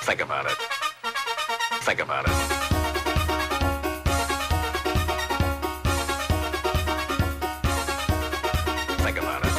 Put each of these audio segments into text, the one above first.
Think about it. Think about it. Think about it.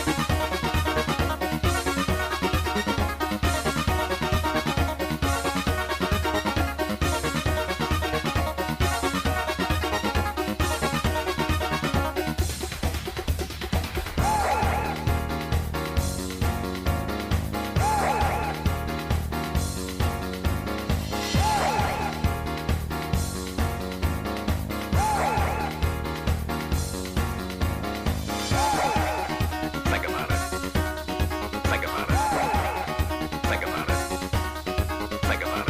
Think about it. Think about it.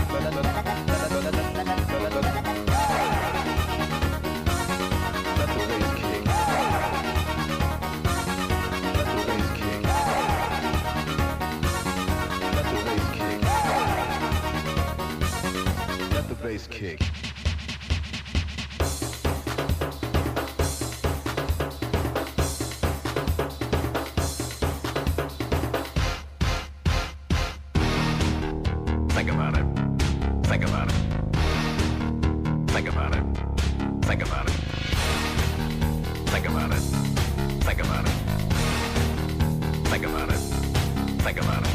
Think about it. Think about Let the bass kick. Think about it. Think about it. Think about it. Think about it. Think about it. Think about it. Think about it. Think about it.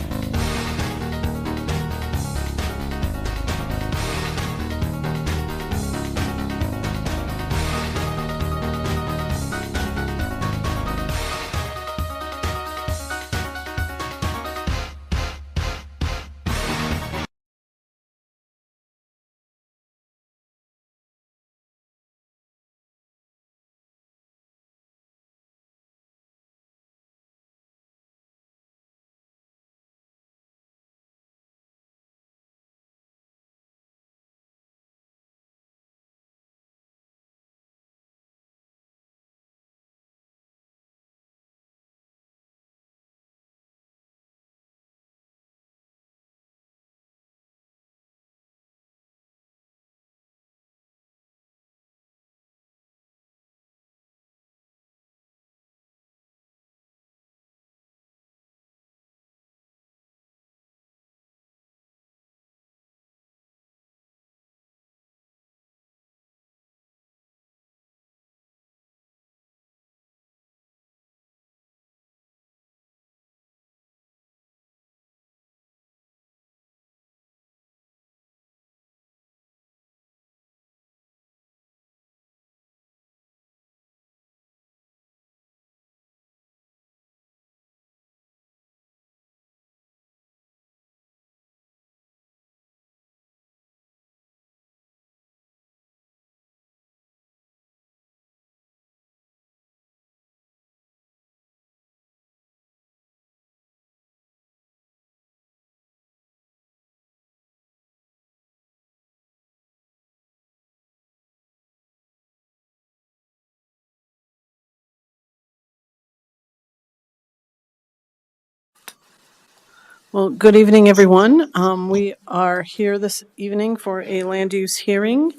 Well, good evening, everyone. We are here this evening for a land use hearing,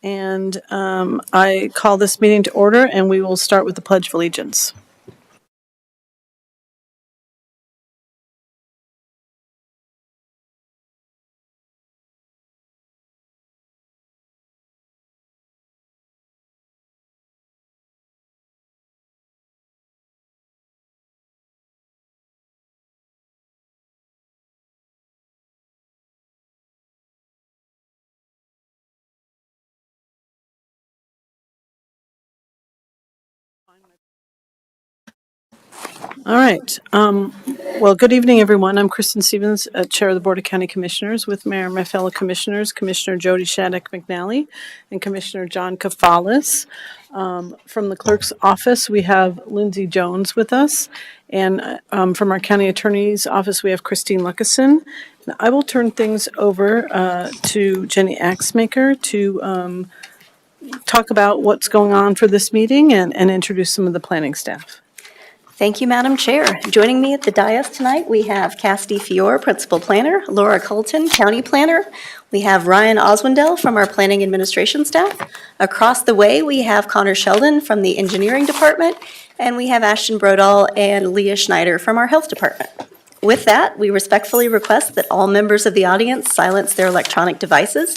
and I call this meeting to order, and we will start with the Pledge of Allegiance. All right. Well, good evening, everyone. I'm Kristen Stevens, Chair of the Board of County Commissioners, with Mayor and my fellow commissioners, Commissioner Jody Shattuck McNally and Commissioner John Kafalis. From the clerk's office, we have Lindsay Jones with us. And from our county attorney's office, we have Christine Luckison. Now, I will turn things over to Jenny Axmaker to talk about what's going on for this meeting and introduce some of the planning staff. Thank you, Madam Chair. Joining me at the dais tonight, we have Cassidy Fiore, Principal Planner, Laura Colton, County Planner. We have Ryan Oswendell from our Planning Administration staff. Across the way, we have Connor Sheldon from the Engineering Department, and we have Ashton Brodall and Leah Schneider from our Health Department. With that, we respectfully request that all members of the audience silence their electronic devices.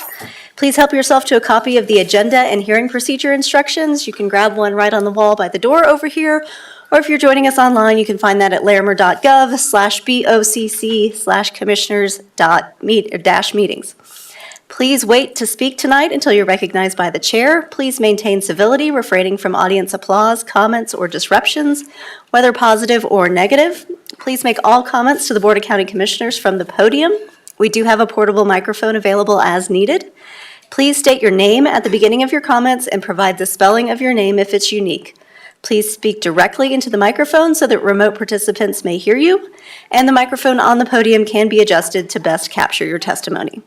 Please help yourself to a copy of the agenda and hearing procedure instructions. You can grab one right on the wall by the door over here, or if you're joining us online, you can find that at larimer.gov/BOCC/commissioners.meet-meetings. Please wait to speak tonight until you're recognized by the chair. Please maintain civility, refraining from audience applause, comments, or disruptions, whether positive or negative. Please make all comments to the Board of County Commissioners from the podium. We do have a portable microphone available as needed. Please state your name at the beginning of your comments and provide the spelling of your name if it's unique. Please speak directly into the microphone so that remote participants may hear you, and the microphone on the podium can be adjusted to best capture your testimony.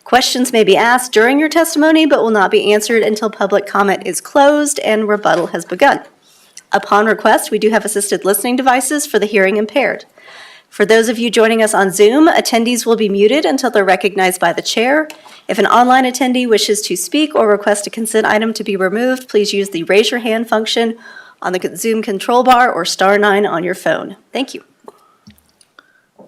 Questions may be asked during your testimony but will not be answered until public comment is closed and rebuttal has begun. Upon request, we do have assisted listening devices for the hearing impaired. For those of you joining us on Zoom, attendees will be muted until they're recognized by the chair. If an online attendee wishes to speak or request a consent item to be removed, please use the raise your hand function on the Zoom control bar or *9 on your phone. Thank you.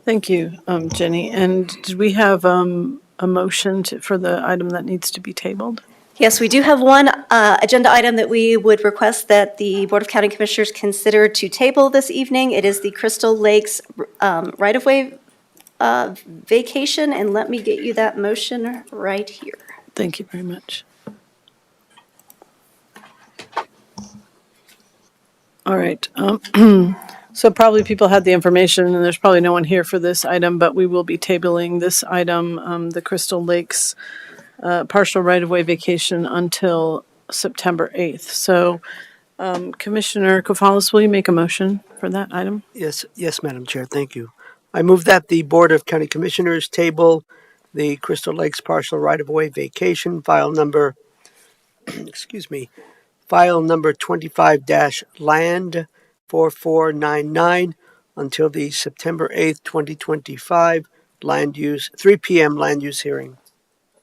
Thank you, Jenny. And did we have a motion for the item that needs to be tabled? Yes, we do have one agenda item that we would request that the Board of County Commissioners consider to table this evening. It is the Crystal Lakes right-of-way vacation, and let me get you that motion right here. Thank you very much. All right. So probably people had the information, and there's probably no one here for this item, but we will be tabling this item, the Crystal Lakes partial right-of-way vacation, until September 8th. So Commissioner Kofalos, will you make a motion for that item? Yes, Madam Chair, thank you. I move that the Board of County Commissioners table the Crystal Lakes partial right-of-way vacation, file number 25-land 4499 until the September 8th, 2025 3 p.m. land use hearing.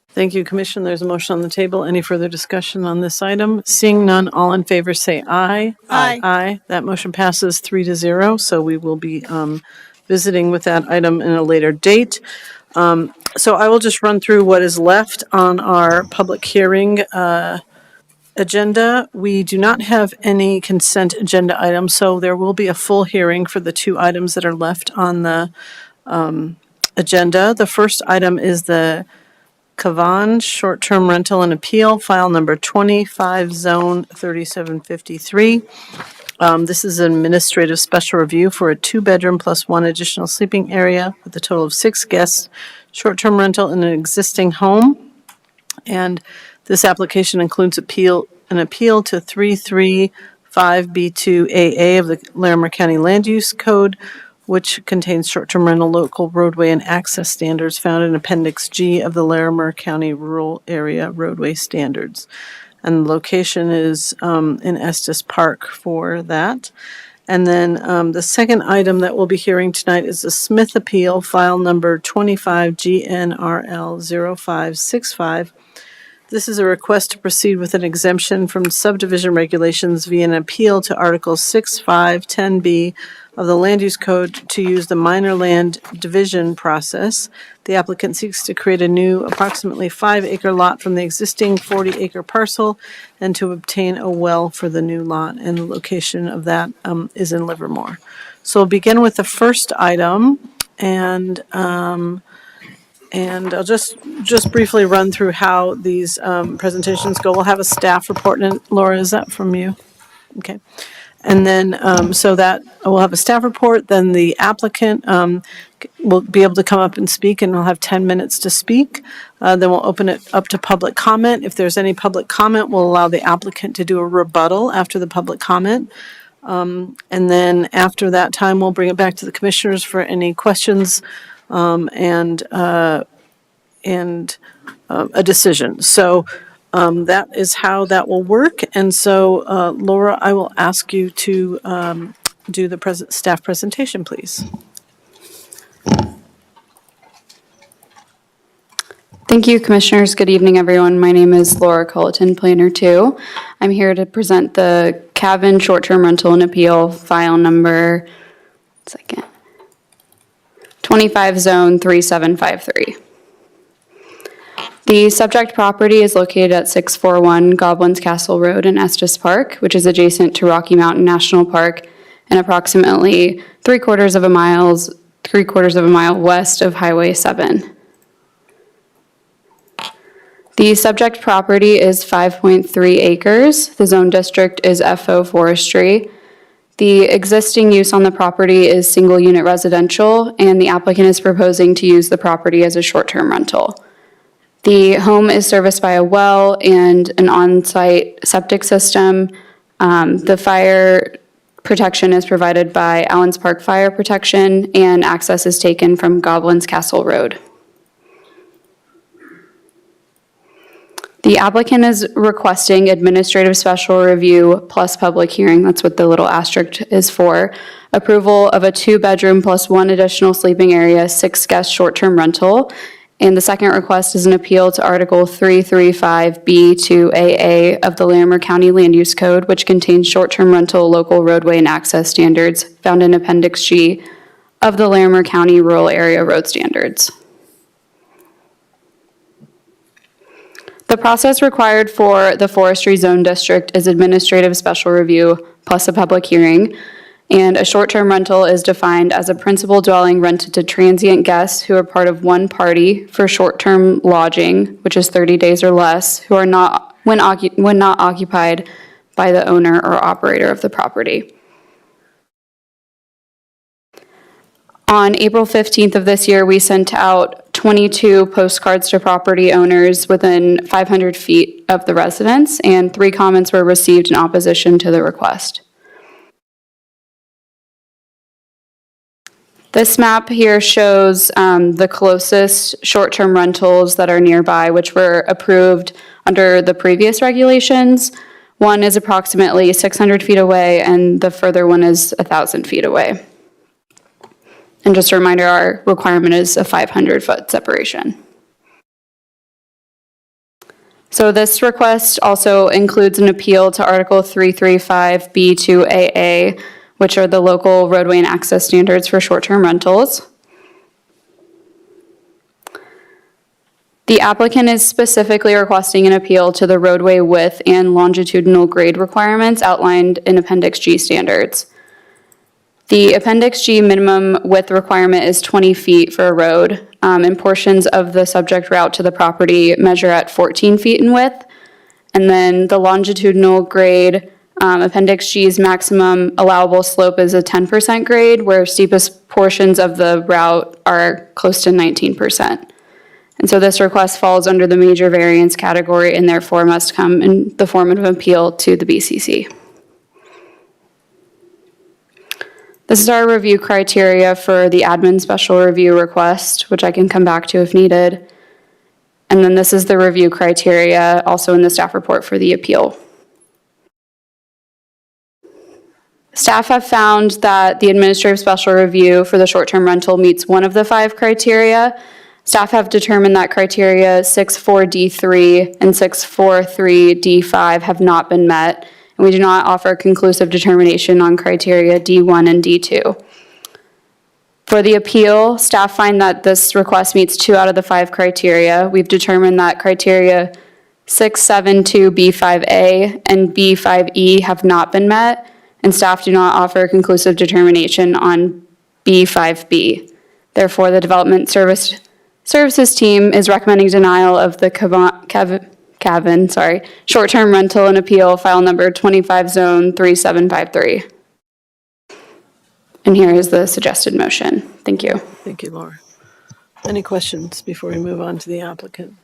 Thank you, Commissioner. There's a motion on the table. Any further discussion on this item? Seeing none, all in favor say aye. Aye. Aye. That motion passes 3-0, so we will be visiting with that item in a later date. So I will just run through what is left on our public hearing agenda. We do not have any consent agenda items, so there will be a full hearing for the two items that are left on the agenda. The first item is the Cavan short-term rental and appeal, file number 25, zone 3753. This is an administrative special review for a 2-bedroom plus 1 additional sleeping area with a total of 6 guests, short-term rental in an existing home. And this application includes an appeal to 335B2AA of the Larimer County Land Use Code, which contains short-term rental local roadway and access standards found in Appendix G of the Larimer County Rural Area Roadway Standards. And the location is in Estes Park for that. And then the second item that we'll be hearing tonight is the Smith Appeal, file number 25GNRL0565. This is a request to proceed with an exemption from subdivision regulations via an appeal to Articles 6, 5, 10B of the Land Use Code to use the minor land division process. The applicant seeks to create a new approximately 5-acre lot from the existing 40-acre parcel and to obtain a well for the new lot, and the location of that is in Livermore. So we'll begin with the first item, and I'll just briefly run through how these presentations go. We'll have a staff report, and Laura, is that from you? Okay. And then, so that we'll have a staff report, then the applicant will be able to come up and speak, and we'll have 10 minutes to speak. Then we'll open it up to public comment. If there's any public comment, we'll allow the applicant to do a rebuttal after the public comment. And then after that time, we'll bring it back to the commissioners for any questions and a decision. So that is how that will work. And so, Laura, I will ask you to do the staff presentation, please. Thank you, Commissioners. Good evening, everyone. My name is Laura Culleton, Planner 2. I'm here to present the Cavan Short-Term Rental and Appeal file number 25 Zone 3753. The subject property is located at 641 Goblin's Castle Road in Estes Park, which is adjacent to Rocky Mountain National Park and approximately 3/4 of a mile west of Highway 7. The subject property is 5.3 acres. The zone district is FO Forestry. The existing use on the property is single-unit residential, and the applicant is proposing to use the property as a short-term rental. The home is serviced by a well and an on-site septic system. The fire protection is provided by Allens Park Fire Protection, and access is taken from Goblin's Castle Road. The applicant is requesting administrative special review plus public hearing, that's what the little asterisk is for, approval of a 2-bedroom plus 1 additional sleeping area, 6-guest short-term rental. And the second request is an appeal to Article 335B2AA of the Larimer County Land Use Code, which contains short-term rental local roadway and access standards found in Appendix G of the Larimer County Rural Area Road Standards. The process required for the Forestry Zone District is administrative special review plus a public hearing, and a short-term rental is defined as a principal dwelling rented to transient guests who are part of one party for short-term lodging, which is 30 days or less, who are not when not occupied by the owner or operator of the property. On April 15th of this year, we sent out 22 postcards to property owners within 500 feet of the residence, and 3 comments were received in opposition to the request. This map here shows the closest short-term rentals that are nearby, which were approved under the previous regulations. One is approximately 600 feet away, and the further one is 1,000 feet away. And just a reminder, our requirement is a 500-foot separation. So this request also includes an appeal to Article 335B2AA, which are the local roadway and access standards for short-term rentals. The applicant is specifically requesting an appeal to the roadway width and longitudinal grade requirements outlined in Appendix G standards. The Appendix G minimum width requirement is 20 feet for a road, and portions of the subject route to the property measure at 14 feet in width. And then the longitudinal grade, Appendix G's maximum allowable slope is a 10% grade, where steepest portions of the route are close to 19%. And so this request falls under the major variance category and therefore must come in the form of an appeal to the BCC. This is our review criteria for the admin special review request, which I can come back to if needed. And then this is the review criteria also in the staff report for the appeal. Staff have found that the administrative special review for the short-term rental meets one of the 5 criteria. Staff have determined that criteria 6.4D3 and 6.43D5 have not been met, and we do not offer conclusive determination on criteria D1 and D2. For the appeal, staff find that this request meets 2 out of the 5 criteria. We've determined that criteria 6.72B5A and B5E have not been met, and staff do not offer conclusive determination on B5B. Therefore, the Development Services team is recommending denial of the Cavan, short-term rental and appeal file number 25 Zone 3753. And here is the suggested motion. Thank you. Thank you, Laura. Any questions before we move on to the applicant?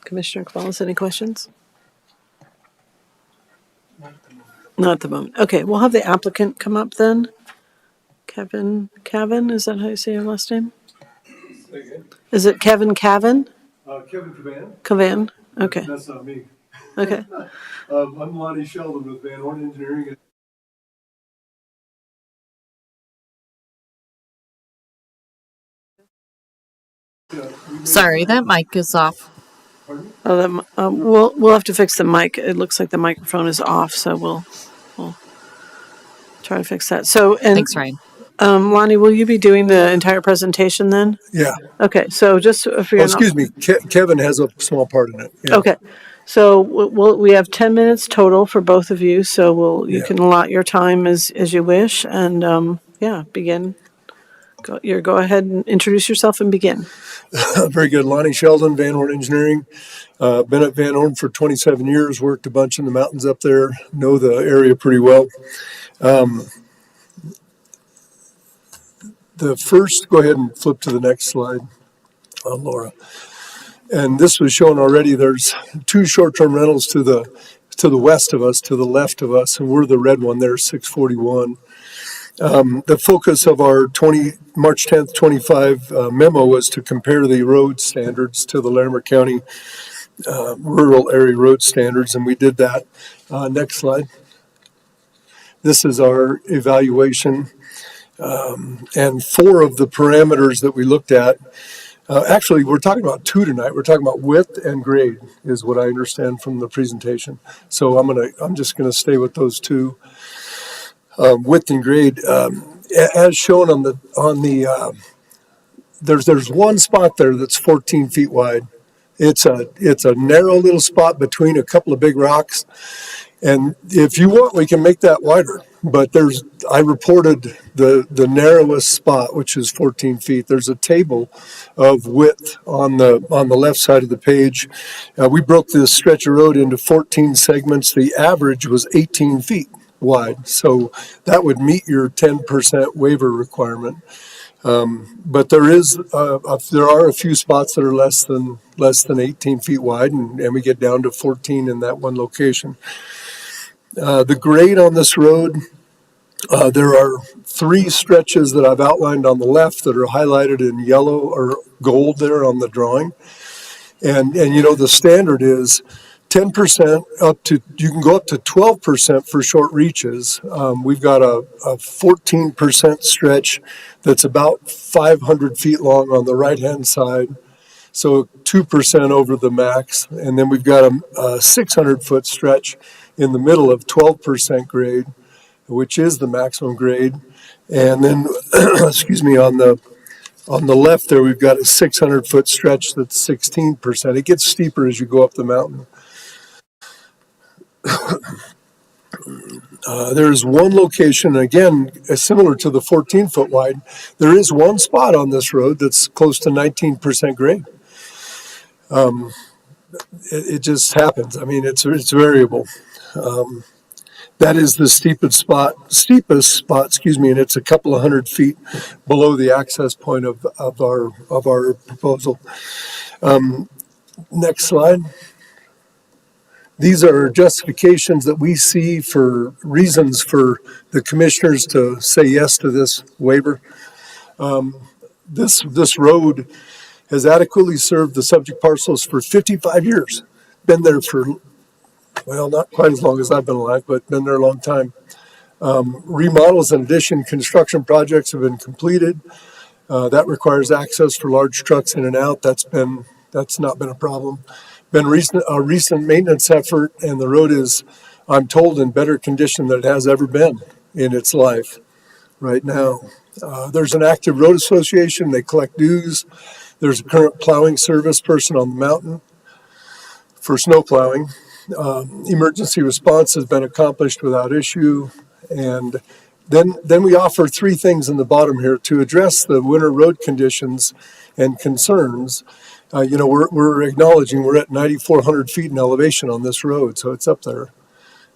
Commissioner Cavallis, any questions? Not at the moment. Okay, we'll have the applicant come up then. Cavan, is that how you say your last name? Is it Kevin Cavan? Kevin Cavan. Cavan, okay. That's not me. Okay. I'm Lonnie Sheldon with Van Horn Engineering. Sorry, that mic is off. We'll have to fix the mic. It looks like the microphone is off, so we'll try to fix that. So, and Thanks, Ryan. Lonnie, will you be doing the entire presentation then? Yeah. Okay, so just for Oh, your excuse me. Kevin has a small part in it. Yeah. Okay, so we have 10 minutes total for both of you, so you Yeah. can allot your time as you wish, and yeah, begin. Go ahead and introduce yourself and begin. Very good. Lonnie Sheldon, Van Horn Engineering. Been at Van Horn for 27 years, worked a bunch in the mountains up there, know the area pretty well. Go ahead and flip to the next slide, Laura. And this was shown already. There's two short-term rentals to the west of us, to the left of us, and we're the red one there, 641. The focus of our March 10th, 25 memo was to compare the road standards to the Larimer County rural area road standards, and we did that. Next slide. This is our evaluation, and four of the parameters that we looked at. Actually, we're talking about two tonight. We're talking about width and grade, is what I understand from the presentation. So I'm just gonna stay with those two. Width and grade, as shown on the there's one spot there that's 14 feet wide. It's a narrow little spot between a couple of big rocks, and if you want, we can make that wider. But I reported the narrowest spot, which is 14 feet. There's a table of width on the left side of the page. We broke this stretch of road into 14 segments. The average was 18 feet wide, so that would meet your 10% waiver requirement. But there are a few spots that are less than 18 feet wide, and we get down to 14 in that one location. The grade on this road, there are three stretches that I've outlined on the left that are highlighted in yellow or gold there on the drawing. And the standard is 10% you can go up to 12% for short reaches. We've got a 14% stretch that's about 500 feet long on the right-hand side. So 2% over the max. And then we've got a 600-foot stretch in the middle of 12% grade, which is the maximum grade. And then, excuse me, on the left there, we've got a 600-foot stretch that's 16%. It gets steeper as you go up the mountain. There's one location, again, similar to the 14-foot wide. There is one spot on this road that's close to 19% grade. It just happens. I mean, it's variable. That is the steepest spot, and it's a couple of 100 feet below the access point of our proposal. Next slide. These are justifications that we see for reasons for the commissioners to say yes to this waiver. This road has adequately served the subject parcels for 55 years. Been there for, well, not quite as long as I've been alive, but been there a long time. Remodels and addition construction projects have been completed. That requires access for large trucks in and out. That's not been a problem. Been a recent maintenance effort, and the road is, I'm told, in better condition than it has ever been in its life right now. There's an active road association. They collect dues. There's a current plowing service person on the mountain for snow plowing. Emergency response has been accomplished without issue. And then we offer three things in the bottom here to address the winter road conditions and concerns. We're acknowledging we're at 9,400 feet in elevation on this road, so it's up there.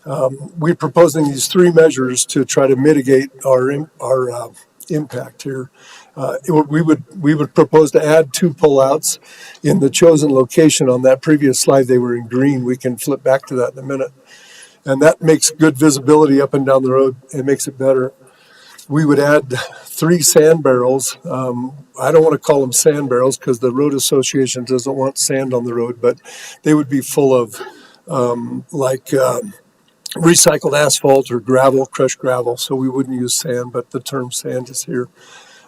We're proposing these three measures to try to mitigate our impact here. We would propose to add two pullouts in the chosen location. On that previous slide, they were in green. We can flip back to that in a minute. And that makes good visibility up and down the road. It makes it better. We would add 3 sand barrels. I don't want to call them sand barrels because the road association doesn't want sand on the road, but they would be full of recycled asphalt or gravel, crushed gravel. So we wouldn't use sand, but the term sand is here.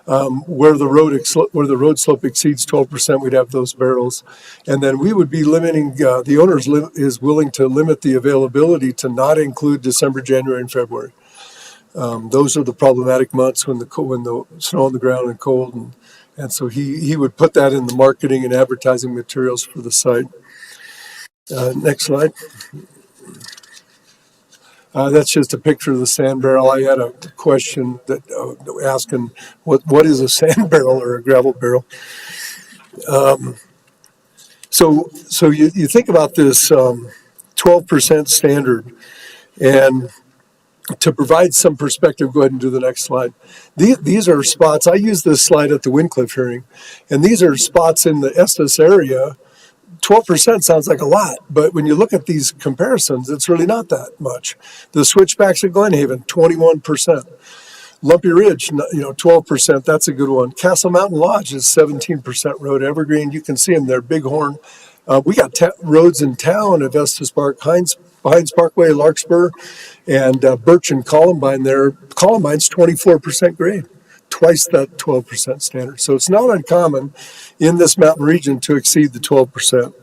where the road slope exceeds 12%, we'd have those barrels. And then we would be limiting, the owner is willing to limit the availability to not include December, January, and February. Those are the problematic months when the snow on the ground and cold. And so he would put that in the marketing and advertising materials for the site. Next slide. That's just a picture of the sand barrel. I had a question that asking what is a sand barrel or a gravel barrel. So you think about this 12% standard, and to provide some perspective, go ahead and do the next slide. These are spots. I used this slide at the Wincliffe hearing, and these are spots in the Estes area. 12% sounds like a lot, but when you look at these comparisons, it's really not that much. The switchbacks at Glenhaven, 21%. Lumpy Ridge, 12%. That's a good one. Castle Mountain Lodge is 17% road. Evergreen, you can see them there. Bighorn. We got roads in town at Estes Park, Hines Parkway, Larkspur, and Birch and Columbine there. Columbine's 24% grade, twice that 12% standard. So it's not uncommon in this mountain region to exceed the 12%.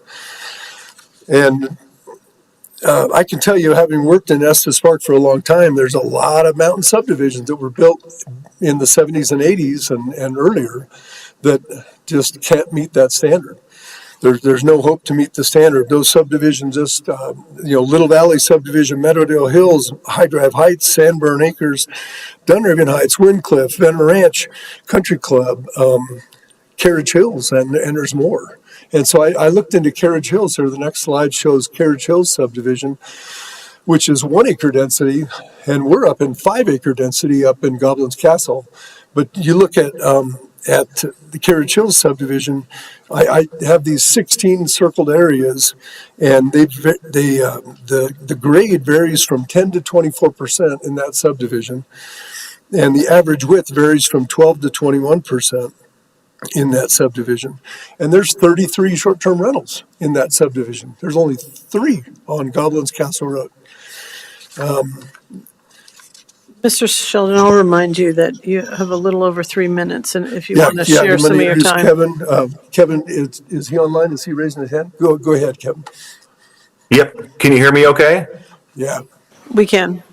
And I can tell you, having worked in Estes Park for a long time, there's a lot of mountain subdivisions that were built in the 70s and 80s and earlier that just can't meet that standard. There's no hope to meet the standard. Those subdivisions, just Little Valley subdivision, Meadowdale Hills, High Drive Heights, Sandburn Acres, Dunrigan Heights, Wincliffe, Venner Ranch, Country Club, Carriage Hills, and there's more. And so I looked into Carriage Hills here. The next slide shows Carriage Hills subdivision, which is 1 acre density, and we're up in 5 acre density up in Goblin's Castle. But you look at the Carriage Hills subdivision, I have these 16 circled areas, and the grade varies from 10 to 24% in that subdivision, and the average width varies from 12 to 21% in that subdivision. And there's 33 short-term rentals in that subdivision. There's only 3 on Goblin's Castle Road. Mr. Sheldon, I'll remind you that you have a little over 3 minutes, and if you want to share some of your time. Kevin, is he online? Is he raising his hand? Go ahead, Kevin. Yep. Can you hear me okay? Yeah. We can.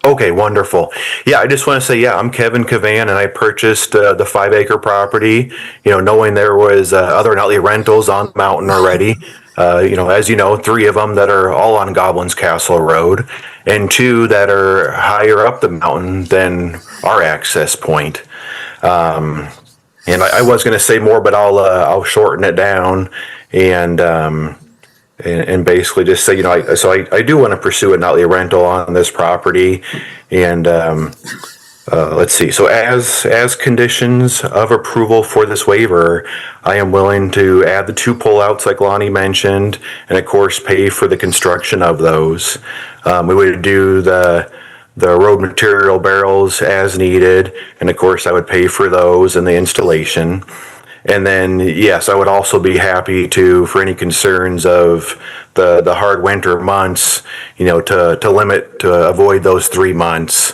Okay, wonderful. Yeah, I just want to say, I'm Kevin Cavan, and I purchased the 5 acre property, knowing there was other nightly rentals on the mountain already. As you know, 3 of them that are all on Goblin's Castle Road, and 2 that are higher up the mountain than our access point. And I was going to say more, but I'll shorten it down and basically just say, I do want to pursue a nightly rental on this property, and let's see. So as conditions of approval for this waiver, I am willing to add the 2 pullouts like Lonnie mentioned, and of course pay for the construction of those. We would do the road material barrels as needed, and of course I would pay for those and the installation. And then, yes, I would also be happy for any concerns of the hard winter months, to avoid those 3 months.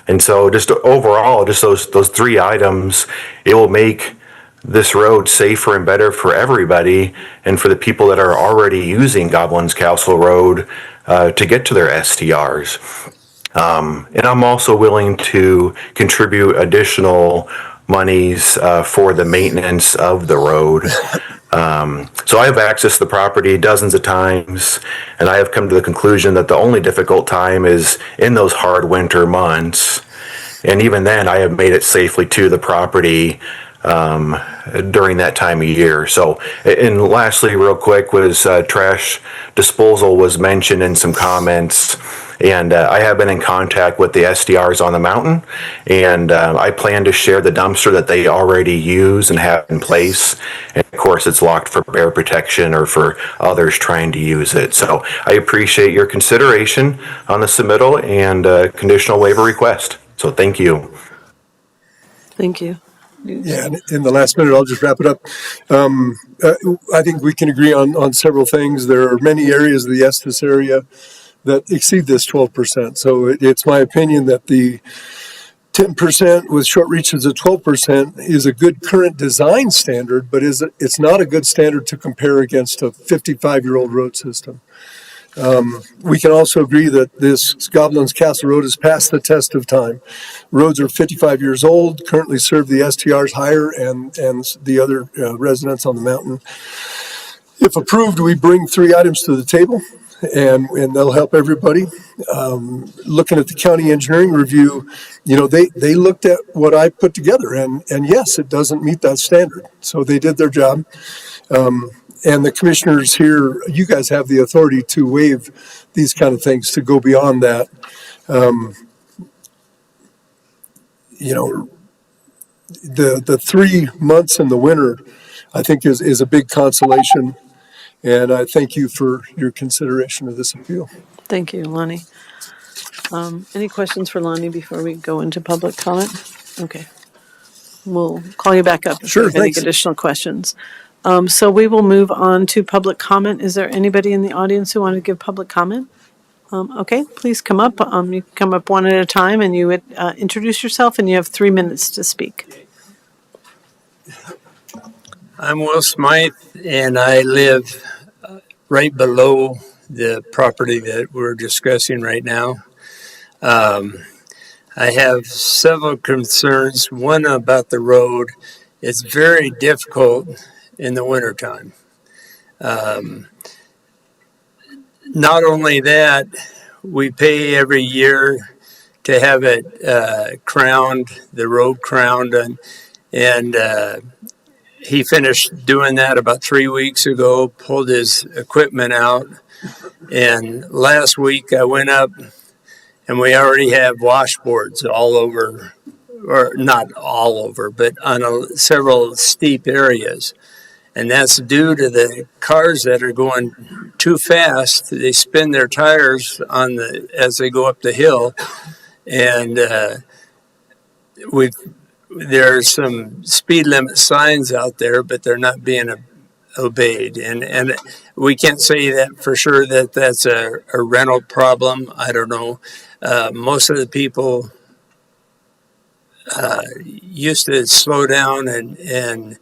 And so just overall, just those 3 items, it will make this road safer and better for everybody and for the people that are already using Goblin's Castle Road to get to their STRs. And I'm also willing to contribute additional monies for the maintenance of the road. So I have accessed the property dozens of times, and I have come to the conclusion that the only difficult time is in those hard winter months. And even then, I have made it safely to the property during that time of year. So, and lastly, real quick, was trash disposal was mentioned in some comments. And I have been in contact with the SDRs on the mountain, and I plan to share the dumpster that they already use and have in place. And of course, it's locked for bear protection or for others trying to use it. So I appreciate your consideration on the submittal and conditional waiver request. So thank you. Thank you. Yeah, in the last minute, I'll just wrap it up. I think we can agree on several things. There are many areas of the Estes area that exceed this 12%. So it's my opinion that the 10% with short reaches of 12% is a good current design standard, but it's not a good standard to compare against a 55-year-old road system. We can also agree that this Goblin's Castle Road has passed the test of time. Roads are 55 years old, currently serve the STRs higher and the other residents on the mountain. If approved, we bring 3 items to the table, and they'll help everybody. Looking at the county engineering review, they looked at what I put together, and yes, it doesn't meet that standard. So they did their job. And the commissioners here, you guys have the authority to waive these kind of things, to go beyond that. The 3 months in the winter, I think, is a big consolation. And I thank you for your consideration of this appeal. Thank you, Lonnie. Any questions for Lonnie before we go into public comment? Okay. We'll call you back up if Sure, you have any thanks. additional questions. So we will move on to public comment. Is there anybody in the audience who want to give public comment? Okay, please come up. You can come up one at a time, and you would introduce yourself, and you have 3 minutes to speak. I'm Will Smythe, and I live right below the property that we're discussing right now. I have several concerns. One about the road. It's very difficult in the wintertime. Not only that, we pay every year to have it crowned, the road crowned, and he finished doing that about 3 weeks ago, pulled his equipment out, and last week I went up and we already have washboards all over, or not all over, but on several steep areas. And that's due to the cars that are going too fast. They spin their tires as they go up the hill. And there's some speed limit signs out there, but they're not being obeyed. And we can't say that for sure that that's a rental problem. I don't know. Most of the people used to slow down, and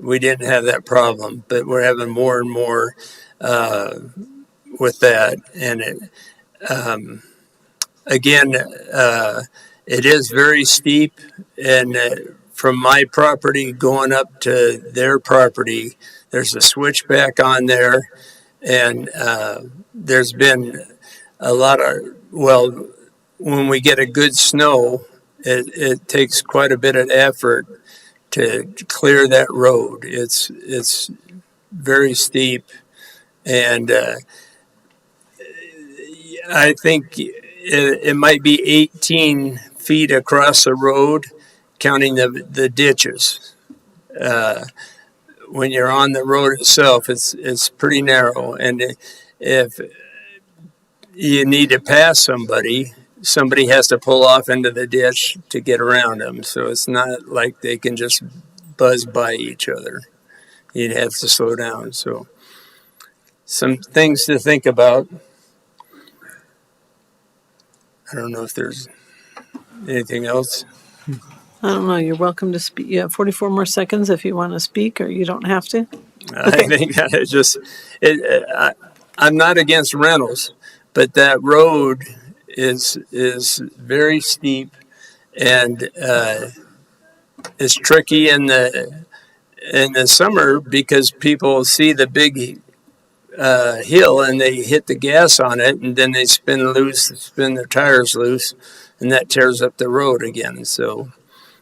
we didn't have that problem, but we're having more and more with that. And it is very steep, and from my property going up to their property, there's a switchback on there, and there's been a lot of, when we get a good snow, it takes quite a bit of effort to clear that road. It's very steep, and I think it might be 18 feet across the road, counting the ditches. When you're on the road itself, it's pretty narrow, and if you need to pass somebody has to pull off into the ditch to get around them. So it's not like they can just buzz by each other. You'd have to slow down. So some things to think about. I don't know if there's anything else. I don't know. You're welcome to speak. You have 44 more seconds if you want to speak, or you don't have to. I think I'm not against rentals, but that road is very steep, and it's tricky in the summer because people see the big hill and they hit the gas on it, and then they spin their tires loose, and that tears up the road again. So,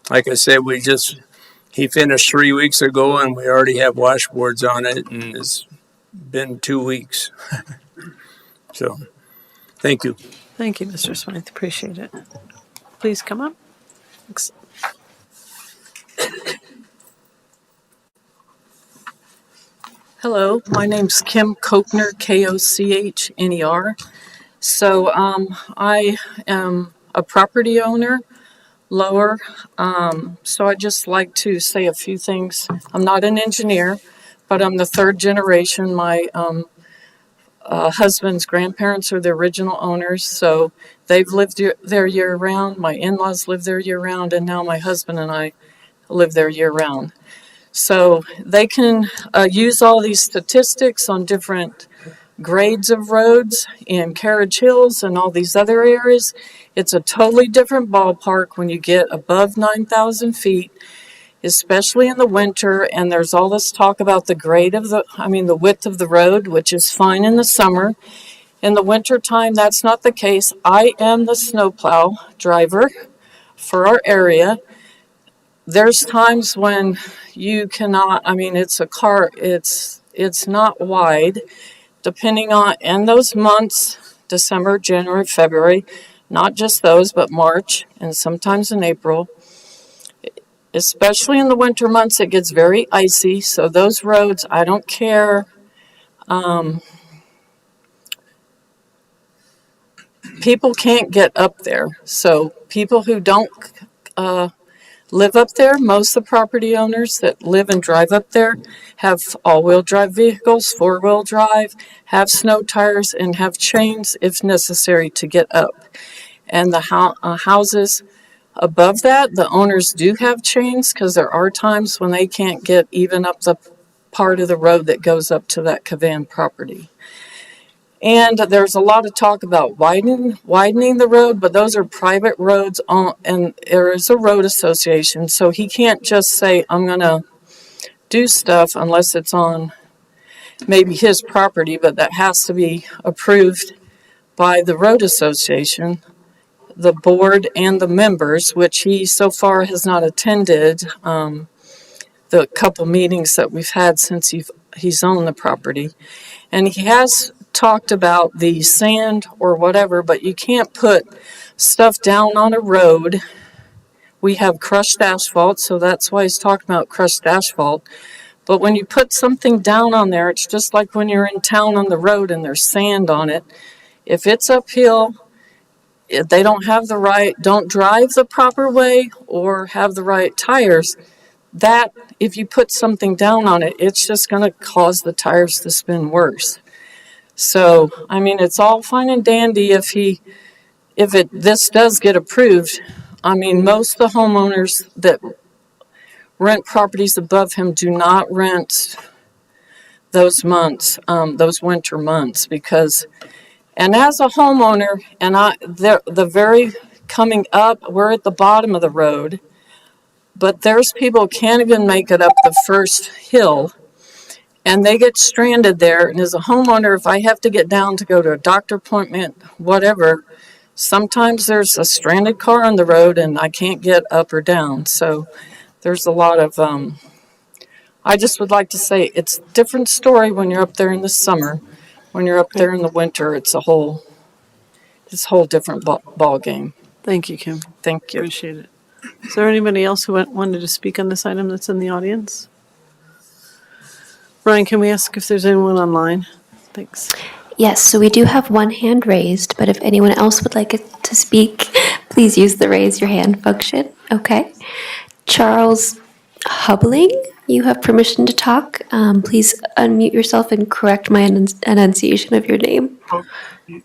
like I said, he finished 3 weeks ago, and we already have washboards on it, and it's been 2 weeks. So, thank you. Thank you, Mr. Smythe. Appreciate it. Please come up. Thanks. Hello, my name's Kim Kochner, Kochner. So I am a property owner, lower. So I'd just like to say a few things. I'm not an engineer, but I'm the third generation. My husband's grandparents are the original owners, so they've lived there year round. My in-laws live there year round, and now my husband and I live there year round. So they can use all these statistics on different grades of roads in Carriage Hills and all these other areas. It's a totally different ballpark when you get above 9,000 feet, especially in the winter. And there's all this talk about the the width of the road, which is fine in the summer. In the winter time, that's not the case. I am the snowplow driver for our area. There's times when you cannot, it's not wide, depending on, in those months, December, January, February, not just those, but March and sometimes in April. Especially in the winter months, it gets very icy. So those roads, I don't care. People can't get up there. So people who don't live up there, most of the property owners that live and drive up there have all-wheel drive vehicles, four-wheel drive, have snow tires, and have chains if necessary to get up. And the houses above that, the owners do have chains because there are times when they can't get even up the part of the road that goes up to that Cavan property. And there's a lot of talk about widening the road, but those are private roads, and there is a road association, so he can't just say, I'm going to do stuff unless it's on maybe his property, but that has to be approved by the road association, the board, and the members, which he so far has not attended the couple meetings that we've had since he's owned the property. And he has talked about the sand or whatever, but you can't put stuff down on a road. We have crushed asphalt, so that's why he's talking about crushed asphalt. But when you put something down on there, it's just like when you're in town on the road and there's sand on it. If it's uphill, if they don't drive the proper way or have the right tires, that if you put something down on it, it's just going to cause the tires to spin worse. So, it's all fine and dandy if this does get approved. Most of the homeowners that rent properties above him do not rent those months, those winter months, because, and as a homeowner, and the very coming up, we're at the bottom of the road, but there's people who can't even make it up the first hill, and they get stranded there. And as a homeowner, if I have to get down to go to a doctor appointment, whatever, sometimes there's a stranded car on the road and I can't get up or down. So there's a lot of, I just would like to say it's a different story when you're up there in the summer. When you're up there in the winter, it's a whole different ball game. Thank you, Kim. Thank you. Appreciate it. Is there anybody else who wanted to speak on this item that's in the audience? Ryan, can we ask if there's anyone online? Thanks. Yes, so we do have one hand raised, but if anyone else would like to speak, please use the raise your hand function. Okay. Charles Hubling, you have permission to talk. Please unmute yourself and correct my enunciation of your name.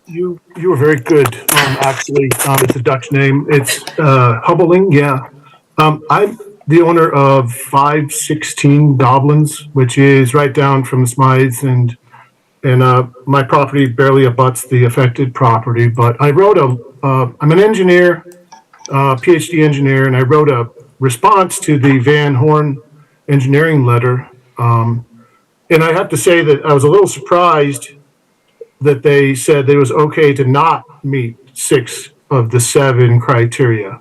You were very good, actually. It's a Dutch name. It's Hubbeling, yeah. I'm the owner of 516 Doblins, which is right down from Smythes, and my property barely abuts the affected property. But I wrote I'm an engineer, PhD engineer, and I wrote a response to the Van Horn engineering letter. And I have to say that I was a little surprised that they said that it was okay to not meet 6 of the 7 criteria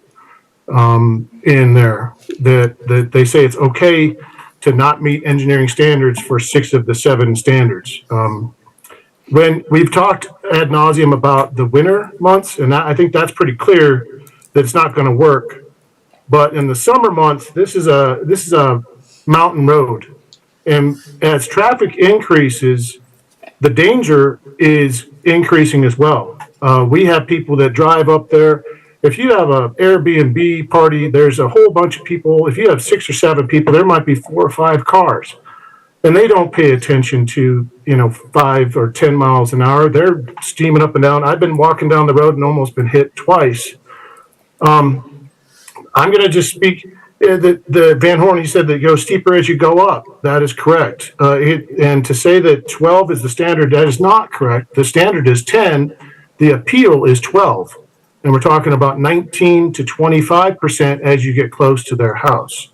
in there. That they say it's okay to not meet engineering standards for 6 of the 7 standards. When we've talked ad nauseum about the winter months, and I think that's pretty clear that it's not going to work. But in the summer months, this is a mountain road, and as traffic increases, the danger is increasing as well. We have people that drive up there. If you have an Airbnb party, there's a whole bunch of people. If you have 6 or 7 people, there might be 4 or 5 cars. and they don't pay attention to, 5 or 10 miles an hour. They're steaming up and down. I've been walking down the road and almost been hit twice. I'm going to just speak. The Van Horn, he said that you go steeper as you go up. That is correct. And to say that 12 is the standard, that is not correct. The standard is 10. The appeal is 12. And we're talking about 19 to 25% as you get close to their house.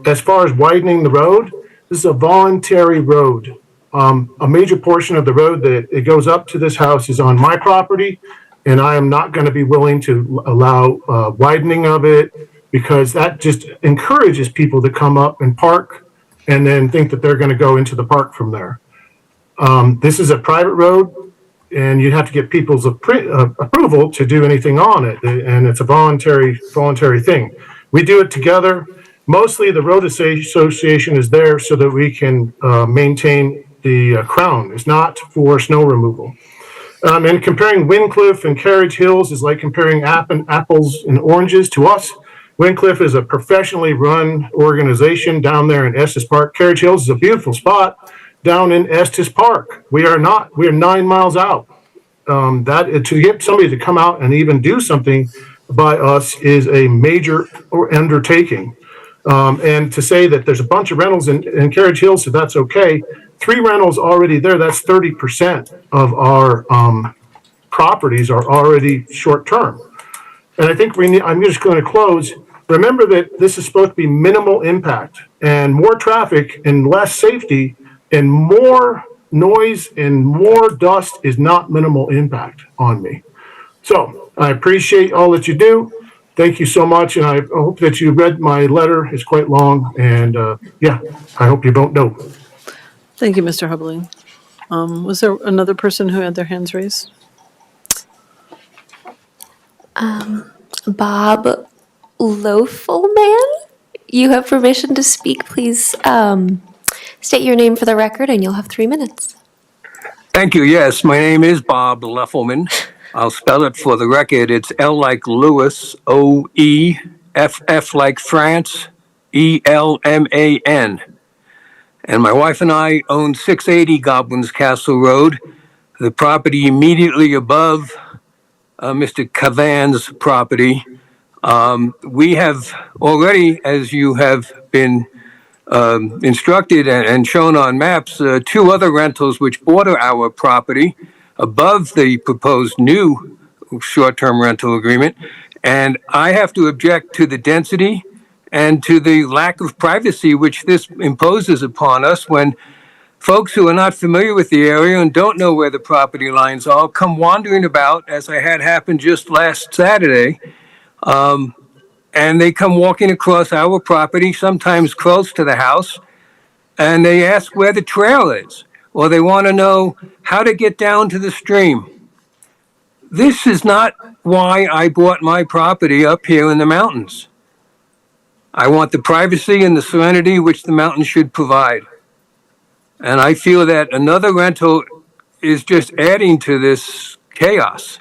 As far as widening the road, this is a voluntary road. A major portion of the road that it goes up to this house is on my property, and I am not going to be willing to allow widening of it, because that just encourages people to come up and park and then think that they're going to go into the park from there. This is a private road, and you have to get people's approval to do anything on it, and it's a voluntary thing. We do it together. Mostly the road association is there so that we can maintain the crown. It's not for snow removal. And comparing Windcliff and Carriage Hills is like comparing apples and oranges to us. Windcliff is a professionally run organization down there in Estes Park. Carriage Hills is a beautiful spot down in Estes Park. We are 9 miles out. That to get somebody to come out and even do something by us is a major undertaking. And to say that there's a bunch of rentals in Carriage Hills, so that's okay. 3 rentals already there, that's 30% of our properties are already short-term. And I think I'm just going to close. Remember that this is supposed to be minimal impact, and more traffic and less safety and more noise and more dust is not minimal impact on me. So I appreciate all that you do. Thank you so much, and I hope that you read my letter. It's quite long, and I hope you don't know. Thank you, Mr. Hubling. Was there another person who had their hands raised? Bob Loeffelman, you have permission to speak. Please state your name for the record, and you'll have 3 minutes. Thank you. Yes, my name is Bob Leffelman. I'll spell it for the record. It's L like Louis, O-E, F like France, E-L-M-A-N. And my wife and I own 680 Goblin's Castle Road, the property immediately above Mr. Cavan's property. We have already, as you have been instructed and shown on maps, 2 other rentals which border our property above the proposed new short-term rental agreement. And I have to object to the density and to the lack of privacy which this imposes upon us when folks who are not familiar with the area and don't know where the property lines are come wandering about, as I had happen just last Saturday, and they come walking across our property, sometimes close to the house, and they ask where the trail is, or they want to know how to get down to the stream. This is not why I bought my property up here in the mountains. I want the privacy and the serenity which the mountains should provide. And I feel that another rental is just adding to this chaos.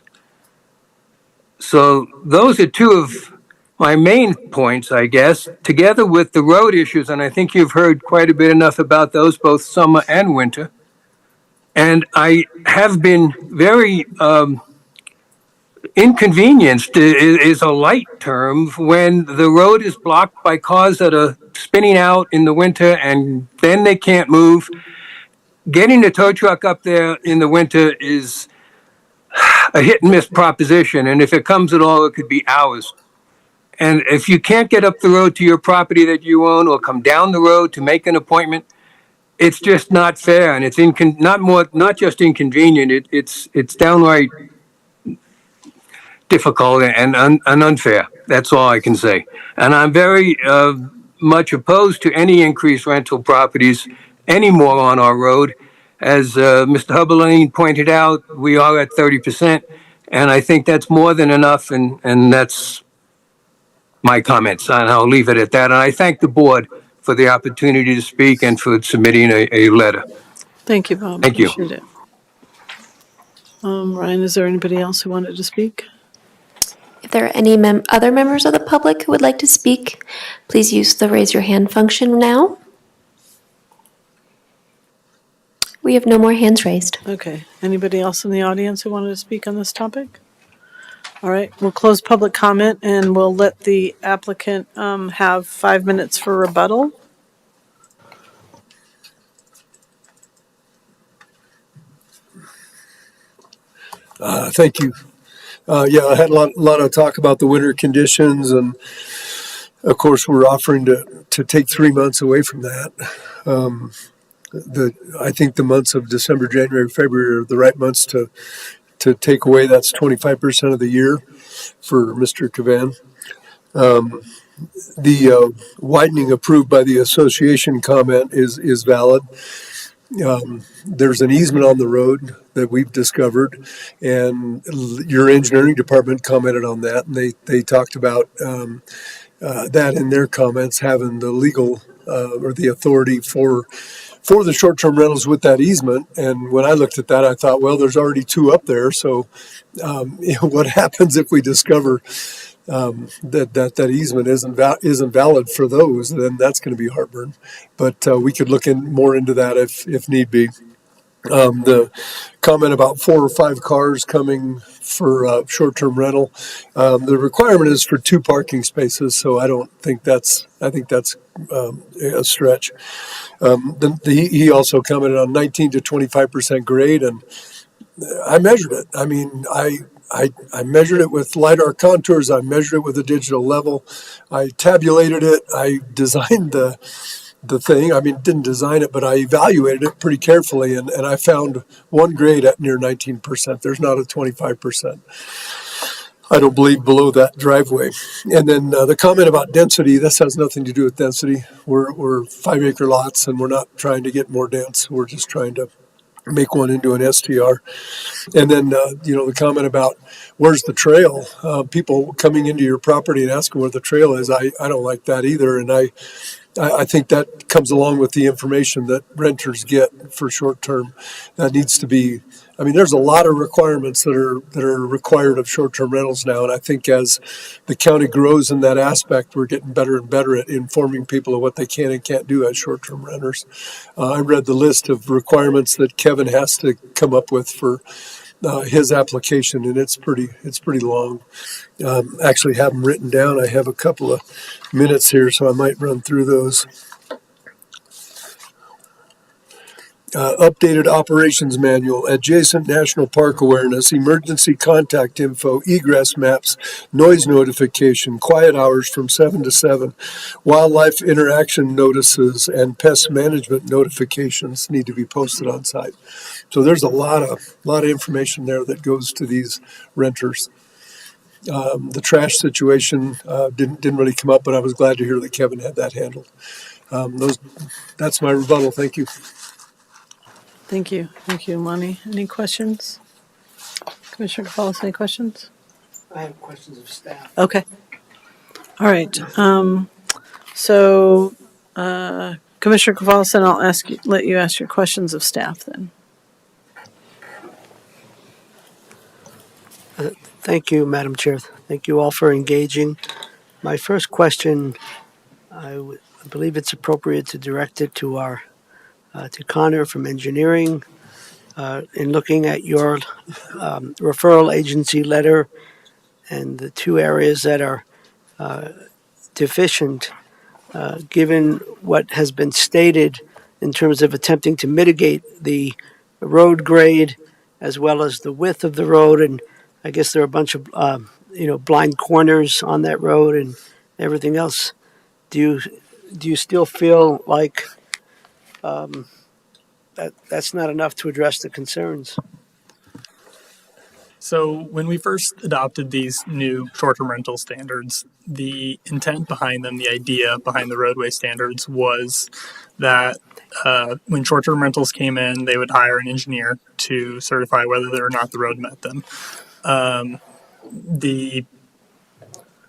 So those are 2 of my main points, I guess, together with the road issues. And I think you've heard quite a bit enough about those, both summer and winter. And I have been very inconvenienced is a light term when the road is blocked by cars that are spinning out in the winter and then they can't move. Getting a tow truck up there in the winter is a hit and miss proposition. And if it comes at all, it could be hours. And if you can't get up the road to your property that you own or come down the road to make an appointment, it's just not fair. And it's not just inconvenient, it's downright difficult and unfair. That's all I can say. And I'm very much opposed to any increased rental properties anymore on our road. As Mr. Hubbeline pointed out, we are at 30%, and I think that's more than enough, and that's my comments, and I'll leave it at that. And I thank the board for the opportunity to speak and for submitting a letter. Thank you, Bob. Thank you. Appreciate it. Ryan, is there anybody else who wanted to speak? If there are any other members of the public who would like to speak, please use the raise your hand function now. We have no more hands raised. Okay. Anybody else in the audience who wanted to speak on this topic? All right, we'll close public comment and we'll let the applicant have 5 minutes for rebuttal. Thank you. Yeah, I had a lot of talk about the winter conditions, and of course, we're offering to take 3 months away from that. I think the months of December, January, February are the right months to take away. That's 25% of the year for Mr. Cavan. The widening approved by the association comment is valid. There's an easement on the road that we've discovered, and your engineering department commented on that, and they talked about that in their comments, having the legal or the authority for the short-term rentals with that easement. And when I looked at that, I thought, well, there's already 2 up there, so what happens if we discover that easement isn't valid for those? Then that's going to be heartburn. But we could look more into that if need be. The comment about 4 or 5 cars coming for short-term rental. The requirement is for 2 parking spaces, so I think that's a stretch. He also commented on 19 to 25% grade, and I measured it. I mean, I measured it with LiDAR contours. I measured it with a digital level. I tabulated it. I designed the thing. I mean, didn't design it, but I evaluated it pretty carefully, and I found one grade at near 19%. There's not a 25%. I don't believe below that driveway. And then the comment about density, this has nothing to do with density. We're 5-acre lots, and we're not trying to get more dense. We're just trying to make one into an STR. And then, the comment about where's the trail? People coming into your property and asking where the trail is, I don't like that either. And I think that comes along with the information that renters get for short term. That needs to be, I mean, there's a lot of requirements that are required of short term rentals now. And I think as the county grows in that aspect, we're getting better and better at informing people of what they can and can't do as short term renters. I read the list of requirements that Kevin has to come up with for his application, and it's pretty long. Actually have them written down. I have a couple of minutes here, so I might run through those. Updated operations manual, adjacent national park awareness, emergency contact info, egress maps, noise notification, quiet hours from 7 to 7, wildlife interaction notices, and pest management notifications need to be posted on site. So there's a lot of information there that goes to these renters. The trash situation didn't really come up, but I was glad to hear that Kevin had that handled. That's my rebuttal. Thank you. Thank you. Thank you, Lonnie. Any questions? Commissioner Cavallis, any questions? I have questions of staff. Okay. All right. So, Commissioner Cavallis, then I'll let you ask your questions of staff then. Thank you, Madam Chair. Thank you all for engaging. My first question, I believe it's appropriate to direct it to to Connor from engineering. In looking at your referral agency letter and the 2 areas that are deficient, given what has been stated in terms of attempting to mitigate the road grade as well as the width of the road, and I guess there are a bunch of blind corners on that road and everything else. Do you still feel like that's not enough to address the concerns? So when we first adopted these new short-term rental standards, the intent behind them, the idea behind the roadway standards was that when short-term rentals came in, they would hire an engineer to certify whether or not the road met them. The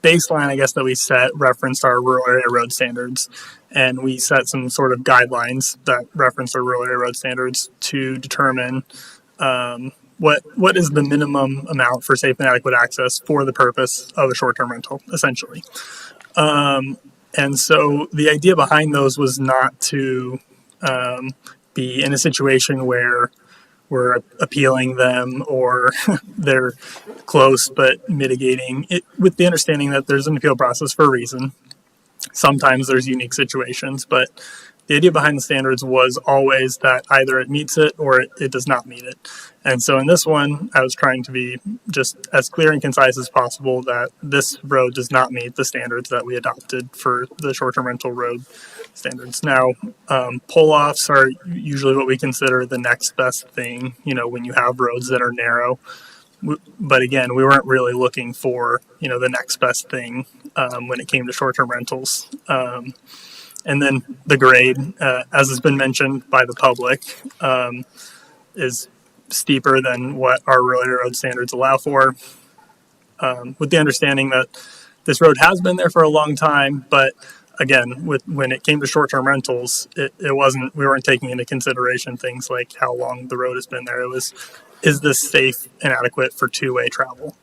baseline, I guess, that we set referenced our rural area road standards, and we set some sort of guidelines that reference our rural area road standards to determine what is the minimum amount for safe and adequate access for the purpose of a short-term rental, essentially. And so the idea behind those was not to be in a situation where we're appealing them or they're close but mitigating it with the understanding that there's an appeal process for a reason. Sometimes there's unique situations, but the idea behind the standards was always that either it meets it or it does not meet it. And so in this one, I was trying to be just as clear and concise as possible that this road does not meet the standards that we adopted for the short-term rental road standards. Now, pull-offs are usually what we consider the next best thing, when you have roads that are narrow. But again, we weren't really looking for, the next best thing when it came to short-term rentals. And then the grade, as has been mentioned by the public, is steeper than what our rural area road standards allow for, with the understanding that this road has been there for a long time, but again, when it came to short-term rentals, it wasn't, we weren't taking into consideration things like how long the road has been there. It was, is this safe and adequate for two-way travel?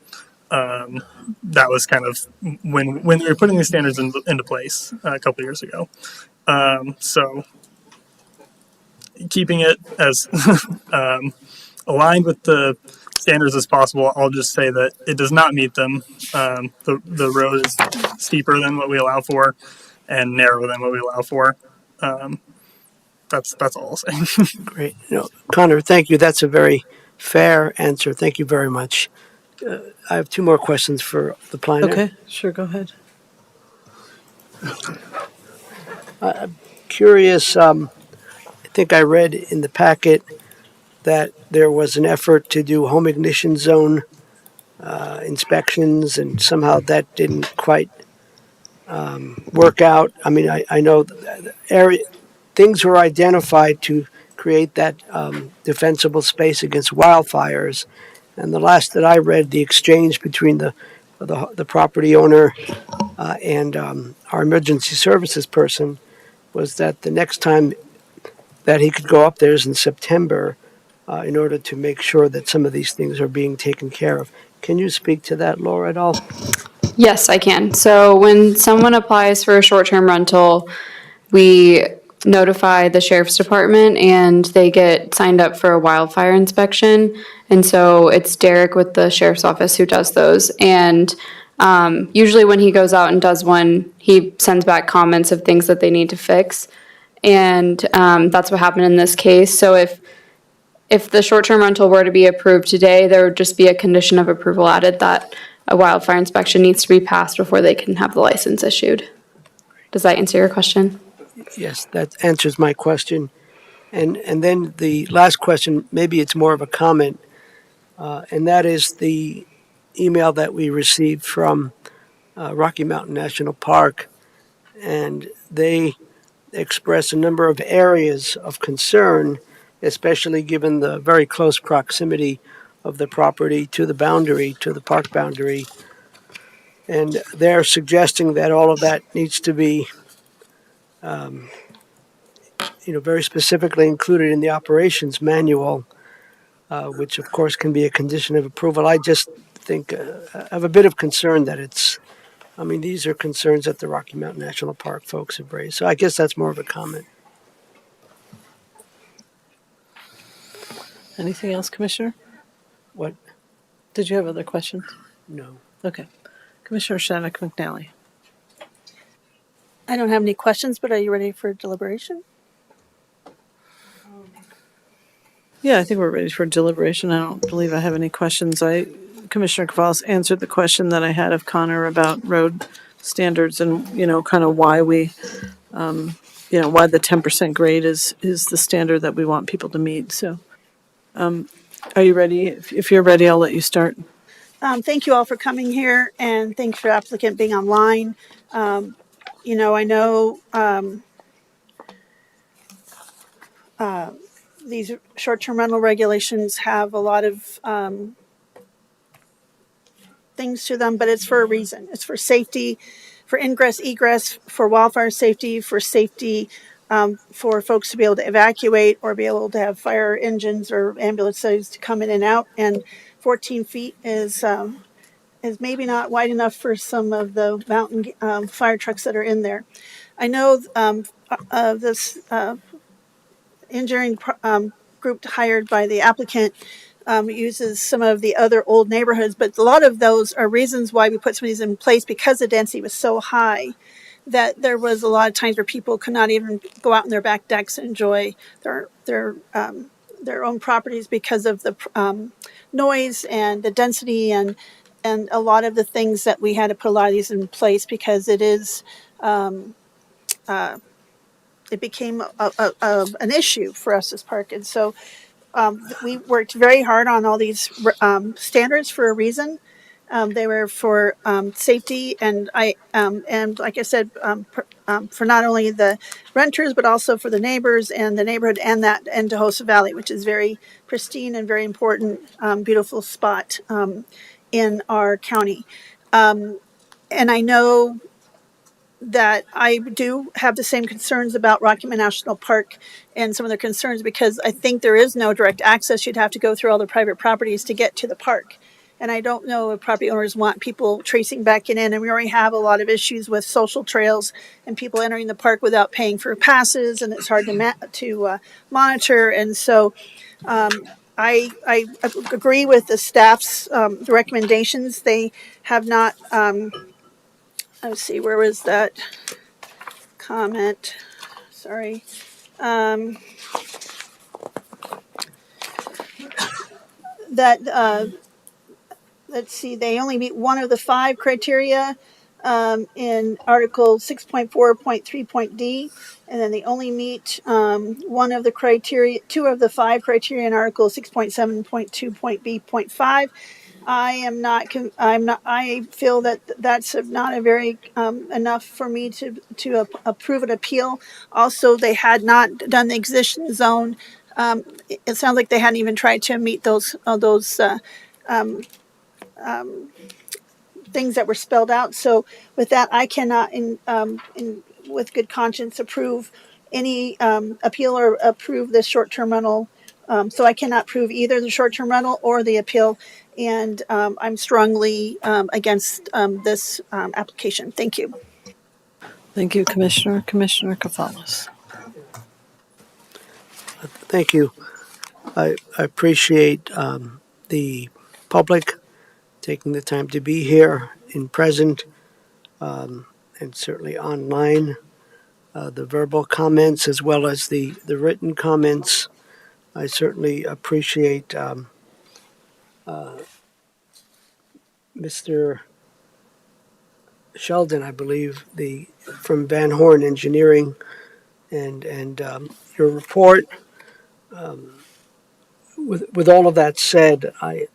That was kind of when we were putting these standards into place a couple years ago. So keeping it as aligned with the standards as possible, I'll just say that it does not meet them. The road is steeper than what we allow for and narrower than what we allow for. That's all I'll say. Great. Connor, thank you. That's a very fair answer. Thank you very much. I have two more questions for the planner. Okay, sure, go ahead. Curious, I think I read in the packet that there was an effort to do home ignition zone inspections, and somehow that didn't quite work out. I mean, I know things were identified to create that defensible space against wildfires. And the last that I read, the exchange between the property owner and our emergency services person was that the next time that he could go up there is in September in order to make sure that some of these things are being taken care of. Can you speak to that, Laura, at all? Yes, I can. So when someone applies for a short-term rental, we notify the sheriff's department and they get signed up for a wildfire inspection. And so it's Derek with the sheriff's office who does those. And usually when he goes out and does one, he sends back comments of things that they need to fix. And that's what happened in this case. So if the short-term rental were to be approved today, there would just be a condition of approval added that a wildfire inspection needs to be passed before they can have the license issued. Does that answer your question? Yes, that answers my question. And then the last question, maybe it's more of a comment, and that is the email that we received from Rocky Mountain National Park, and they express a number of areas of concern, especially given the very close proximity of the property to the boundary, to the park boundary. And they're suggesting that all of that needs to be very specifically included in the operations manual, which of course can be a condition of approval. I just think I have a bit of concern that these are concerns that the Rocky Mountain National Park folks have raised. So I guess that's more of a comment. Anything else, Commissioner? What? Did you have other questions? No. Okay. Commissioner Shattuck McNally. I don't have any questions, but are you ready for deliberation? Yeah, I think we're ready for deliberation. I don't believe I have any questions. Commissioner Cavales answered the question that I had of Connor about road standards and, kind of why we, why the 10% grade is the standard that we want people to meet. So, are you ready? If you're ready, I'll let you start. Thank you all for coming here, and thanks for the applicant being online. I know these short-term rental regulations have a lot of things to them, but it's for a reason. It's for safety, for ingress, egress, for wildfire safety, for safety, for folks to be able to evacuate or be able to have fire engines or ambulances to come in and out. And 14 feet is maybe not wide enough for some of the mountain fire trucks that are in there. I know this engineering group hired by the applicant uses some of the other old neighborhoods, but a lot of those are reasons why we put some of these in place, because the density was so high that there was a lot of times where people could not even go out on their back decks and enjoy their own properties because of the noise and the density and a lot of the things that we had to put a lot of these in place, because it is it became an issue for us as park. And so we worked very hard on all these standards for a reason. They were for safety, and and like I said, for not only the renters but also for the neighbors and the neighborhood and Tahosa Valley, which is very pristine and very important, beautiful spot in our county. And I know that I do have the same concerns about Rocky Mountain National Park and some of their concerns, because I think there is no direct access. You'd have to go through all the private properties to get to the park. And I don't know if property owners want people tracing back in. And we already have a lot of issues with social trails and people entering the park without paying for passes, and it's hard to monitor. And so I agree with the staff's recommendations. They have not, let's see, where was that comment? Sorry. That let's see, they only meet one of the 5 criteria in Article 6.4.3.d, and then they only meet one of the criteria, 2 of the 5 criteria in Article 6.7.2.b.5. I feel that that's not a very enough for me to approve an appeal. Also, they had not done the existing zone. It sounds like they hadn't even tried to meet those things that were spelled out. So with that, I cannot, with good conscience, approve any appeal or approve this short-term rental. So I cannot approve either the short-term rental or the appeal, and I'm strongly against this application. Thank you. Thank you, Commissioner. Commissioner Kafalis. Thank you. I appreciate the public taking the time to be here in present, and certainly online. The verbal comments as well as the written comments. I certainly appreciate Mr. Sheldon, I believe, from Van Horn Engineering, and your report. With all of that said, I'm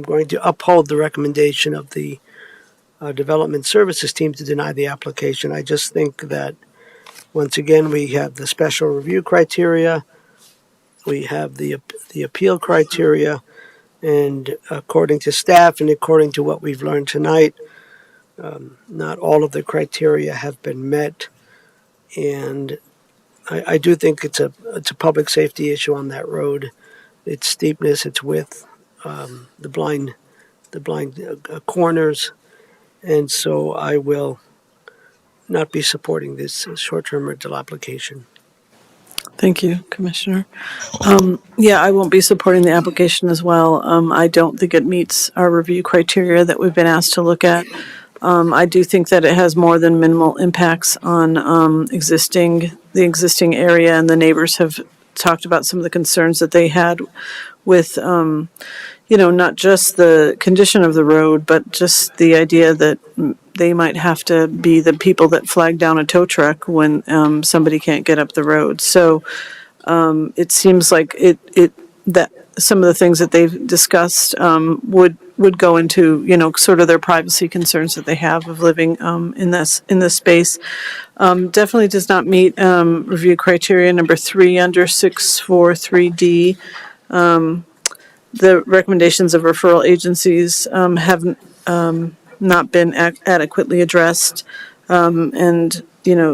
going to uphold the recommendation of the Development Services team to deny the application. I just think that once again we have the special review criteria, we have the appeal criteria, and according to staff and according to what we've learned tonight, not all of the criteria have been met, and I do think it's a public safety issue on that road. Its steepness, its width, the blind corners, and so I will not be supporting this short-term rental application. Thank you, Commissioner. Yeah, I won't be supporting the application as well. I don't think it meets our review criteria that we've been asked to look at. I do think that it has more than minimal impacts on the existing area, and the neighbors have talked about some of the concerns that they had with, not just the condition of the road, but just the idea that they might have to be the people that flag down a tow truck when somebody can't get up the road. So it seems like that some of the things that they've discussed would go into, sort of their privacy concerns that they have of living in this space. Definitely does not meet review criteria number 3 under 643D. The recommendations of referral agencies have not been adequately addressed, and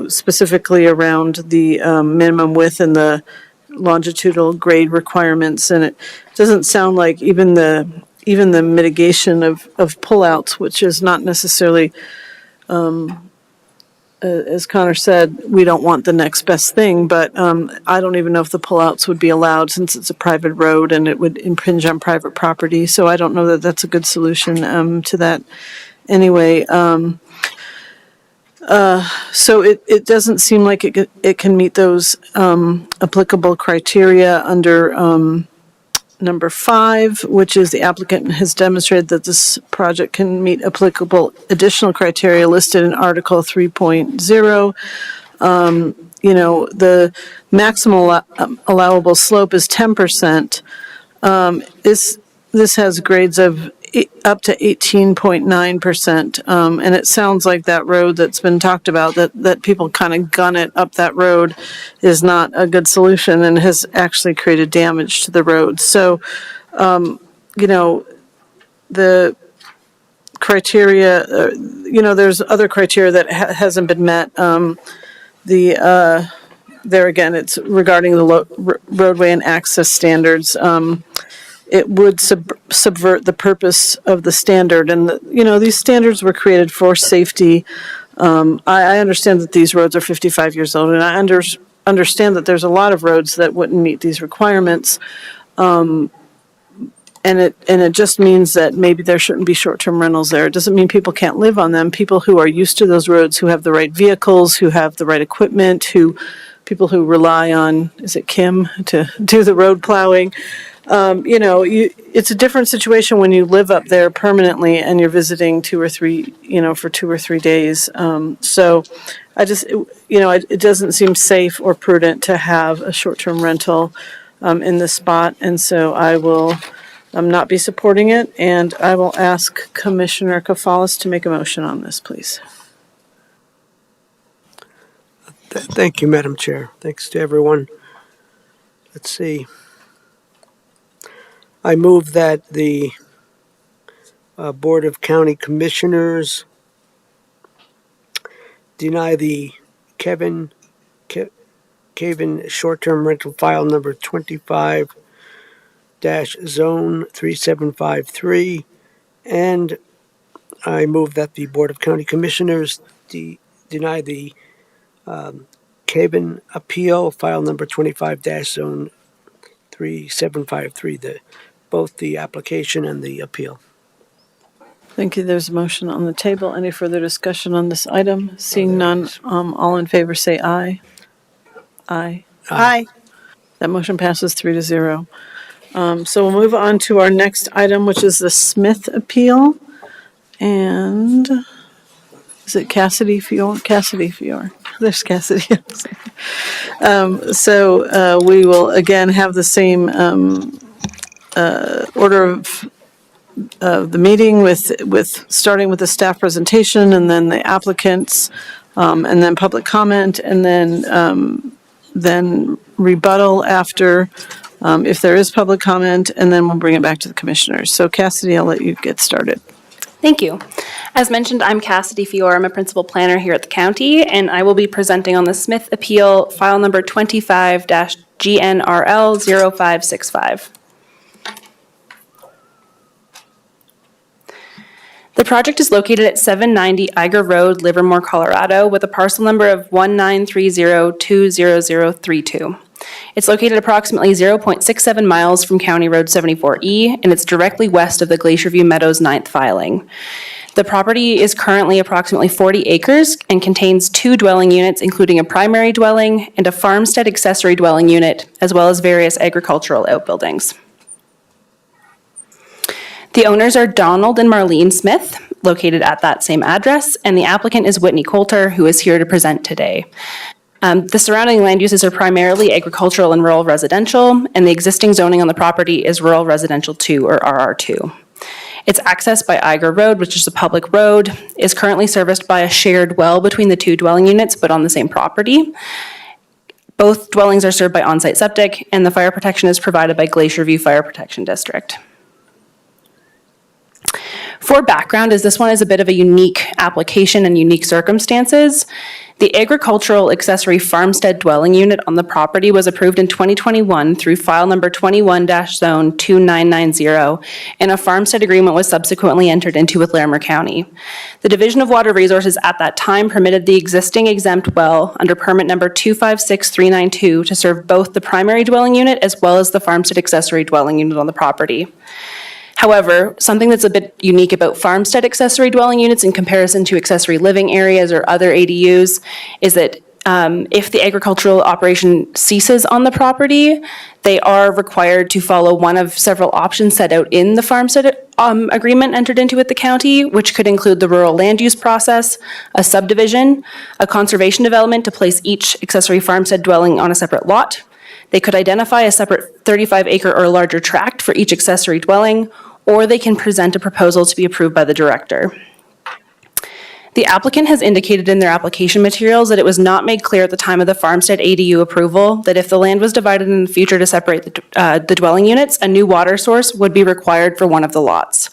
specifically around the minimum width and the longitudinal grade requirements. And it doesn't sound like even the mitigation of pullouts, which is not necessarily as Connor said, we don't want the next best thing, but I don't even know if the pullouts would be allowed since it's a private road and it would impinge on private property. So I don't know that that's a good solution to that. Anyway, so it doesn't seem like it can meet those applicable criteria under number 5, which is the applicant has demonstrated that this project can meet applicable additional criteria listed in Article 3.0. The maximum allowable slope is 10%. This has grades of up to 18.9%. And it sounds like that road that's been talked about, that people kind of gun it up that road, is not a good solution and has actually created damage to the road. So, the criteria, there's other criteria that hasn't been met. There again, it's regarding the roadway and access standards. It would subvert the purpose of the standard. And, these standards were created for safety. I understand that these roads are 55 years old, and I understand that there's a lot of roads that wouldn't meet these requirements. And it just means that maybe there shouldn't be short-term rentals there. It doesn't mean people can't live on them. People who are used to those roads, who have the right vehicles, who have the right equipment, people who rely on, is it Kim, to do the road plowing. It's a different situation when you live up there permanently and you're visiting 2 or 3, for 2 or 3 days. So I just, it doesn't seem safe or prudent to have a short-term rental in this spot. And so I will not be supporting it. And I will ask Commissioner Kafalis to make a motion on this, please. Thank you, Madam Chair. Thanks to everyone. Let's see. I move that the Board of County Commissioners deny the Caven short-term rental file number 25-zone 3753, and I move that the Board of County Commissioners deny the Caven appeal file number 25-zone 3753, both the application and the appeal. Thank you. There's a motion on the table. Any further discussion on this item? Seeing none, all in favor say aye. Aye. Aye. That motion passes 3-0. So we'll move on to our next item, which is the Smith appeal. And is it Cassidy Fior? Cassidy Fior. There's Cassidy. So we will again have the same order of the meeting with starting with the staff presentation and then the applicants, and then public comment, and then rebuttal after, if there is public comment, and then we'll bring it back to the commissioners. So Cassidy, I'll let you get started. Thank you. As mentioned, I'm Cassidy Fior. I'm a principal planner here at the county, and I will be presenting on the Smith appeal, file number 25-GNRL0565. The project is located at 790 Iger Road, Livermore, Colorado, with a parcel number of 193020032. It's located approximately 0.67 miles from County Road 74E, and it's directly west of the Glacier View Meadows 9th filing. The property is currently approximately 40 acres and contains 2 dwelling units, including a primary dwelling and a farmstead accessory dwelling unit, as well as various agricultural outbuildings. The owners are Donald and Marlene Smith, located at that same address, and the applicant is Whitney Coulter, who is here to present today. The surrounding land uses are primarily agricultural and rural residential, and the existing zoning on the property is Rural Residential 2, or RR2. It's accessed by Iger Road, which is a public road, is currently serviced by a shared well between the 2 dwelling units, but on the same property. Both dwellings are served by on-site septic, and the fire protection is provided by Glacier View Fire Protection District. For background, as this one is a bit of a unique application and unique circumstances, the agricultural accessory farmstead dwelling unit on the property was approved in 2021 through file number 21-zone 2990, and a farmstead agreement was subsequently entered into with Larimer County. The Division of Water Resources at that time permitted the existing exempt well under permit number 256392 to serve both the primary dwelling unit as well as the farmstead accessory dwelling unit on the property. However, something that's a bit unique about farmstead accessory dwelling units in comparison to accessory living areas or other ADUs is that if the agricultural operation ceases on the property, they are required to follow one of several options set out in the farmstead agreement entered into with the county, which could include the rural land use process, a subdivision, a conservation development to place each accessory farmstead dwelling on a separate lot. They could identify a separate 35-acre or larger tract for each accessory dwelling, or they can present a proposal to be approved by the director. The applicant has indicated in their application materials that it was not made clear at the time of the farmstead ADU approval that if the land was divided in the future to separate the dwelling units, a new water source would be required for one of the lots.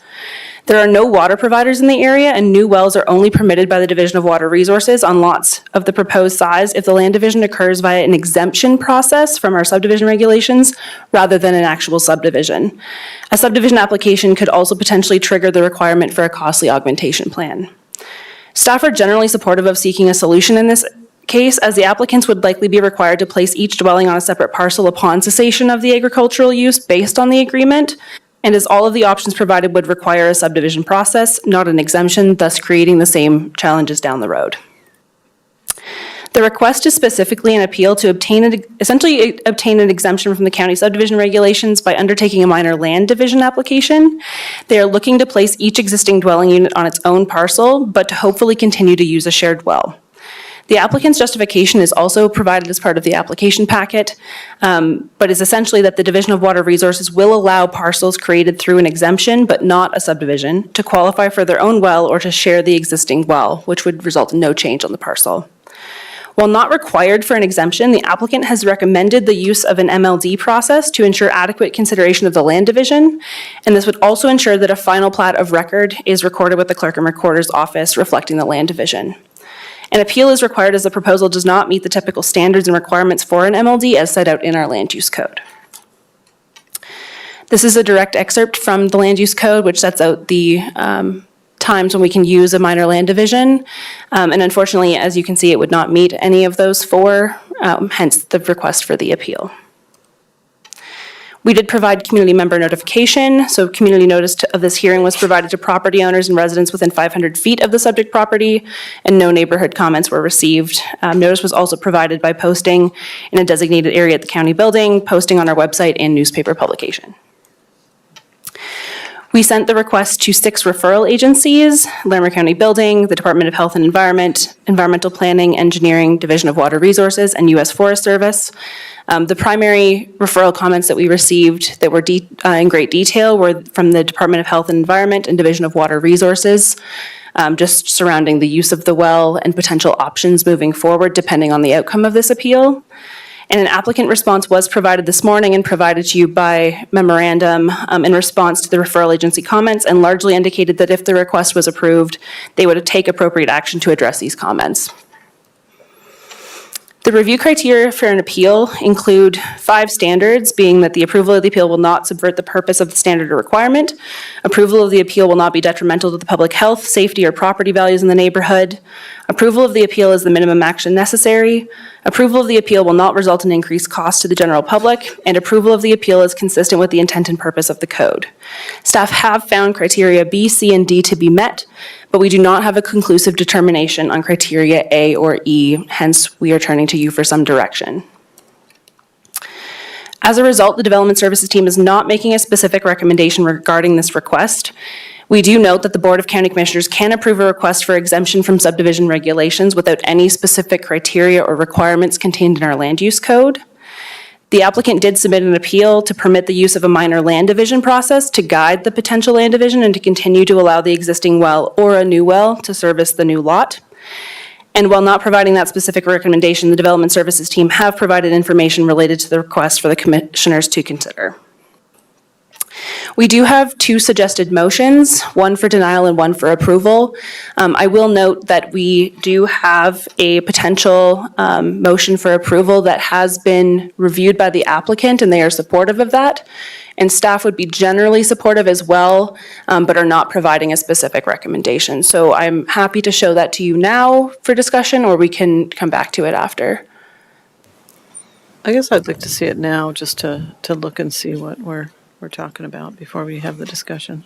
There are no water providers in the area, and new wells are only permitted by the Division of Water Resources on lots of the proposed size if the land division occurs via an exemption process from our subdivision regulations rather than an actual subdivision. A subdivision application could also potentially trigger the requirement for a costly augmentation plan. Staff are generally supportive of seeking a solution in this case, as the applicants would likely be required to place each dwelling on a separate parcel upon cessation of the agricultural use based on the agreement, and as all of the options provided would require a subdivision process, not an exemption, thus creating the same challenges down the road. The request is specifically an appeal to essentially obtain an exemption from the county subdivision regulations by undertaking a minor land division application. They are looking to place each existing dwelling unit on its own parcel, but to hopefully continue to use a shared well. The applicant's justification is also provided as part of the application packet, but is essentially that the Division of Water Resources will allow parcels created through an exemption, but not a subdivision, to qualify for their own well or to share the existing well, which would result in no change on the parcel. While not required for an exemption, the applicant has recommended the use of an MLD process to ensure adequate consideration of the land division, and this would also ensure that a final plat of record is recorded with the Clerk and Recorder's Office reflecting the land division. An appeal is required as the proposal does not meet the typical standards and requirements for an MLD as set out in our land use code. This is a direct excerpt from the land use code, which sets out the times when we can use a minor land division. And unfortunately, as you can see, it would not meet any of those four, hence the request for the appeal. We did provide community member notification, so community notice of this hearing was provided to property owners and residents within 500 feet of the subject property, and no neighborhood comments were received. Notice was also provided by posting in a designated area at the county building, posting on our website, and newspaper publication. We sent the request to 6 referral agencies: Larimer County Building, the Department of Health and Environment, Environmental Planning, Engineering, Division of Water Resources, and U.S. Forest Service. The primary referral comments that we received that were in great detail were from the Department of Health and Environment and Division of Water Resources, just surrounding the use of the well and potential options moving forward depending on the outcome of this appeal. And an applicant response was provided this morning and provided to you by memorandum in response to the referral agency comments, and largely indicated that if the request was approved, they would take appropriate action to address these comments. The review criteria for an appeal include 5 standards, being that the approval of the appeal will not subvert the purpose of the standard or requirement, approval of the appeal will not be detrimental to the public health, safety, or property values in the neighborhood, approval of the appeal is the minimum action necessary, approval of the appeal will not result in increased cost to the general public, and approval of the appeal is consistent with the intent and purpose of the code. Staff have found criteria B, C, and D to be met, but we do not have a conclusive determination on criteria A or E, hence we are turning to you for some direction. As a result, the Development Services team is not making a specific recommendation regarding this request. We do note that the Board of County Commissioners can approve a request for exemption from subdivision regulations without any specific criteria or requirements contained in our land use code. The applicant did submit an appeal to permit the use of a minor land division process to guide the potential land division and to continue to allow the existing well or a new well to service the new lot. And while not providing that specific recommendation, the Development Services team have provided information related to the request for the commissioners to consider. We do have two suggested motions, one for denial and one for approval. I will note that we do have a potential motion for approval that has been reviewed by the applicant, and they are supportive of that. And staff would be generally supportive as well, but are not providing a specific recommendation. So I'm happy to show that to you now for discussion, or we can come back to it after. I guess I'd like to see it now, just to look and see what we're talking about before we have the discussion.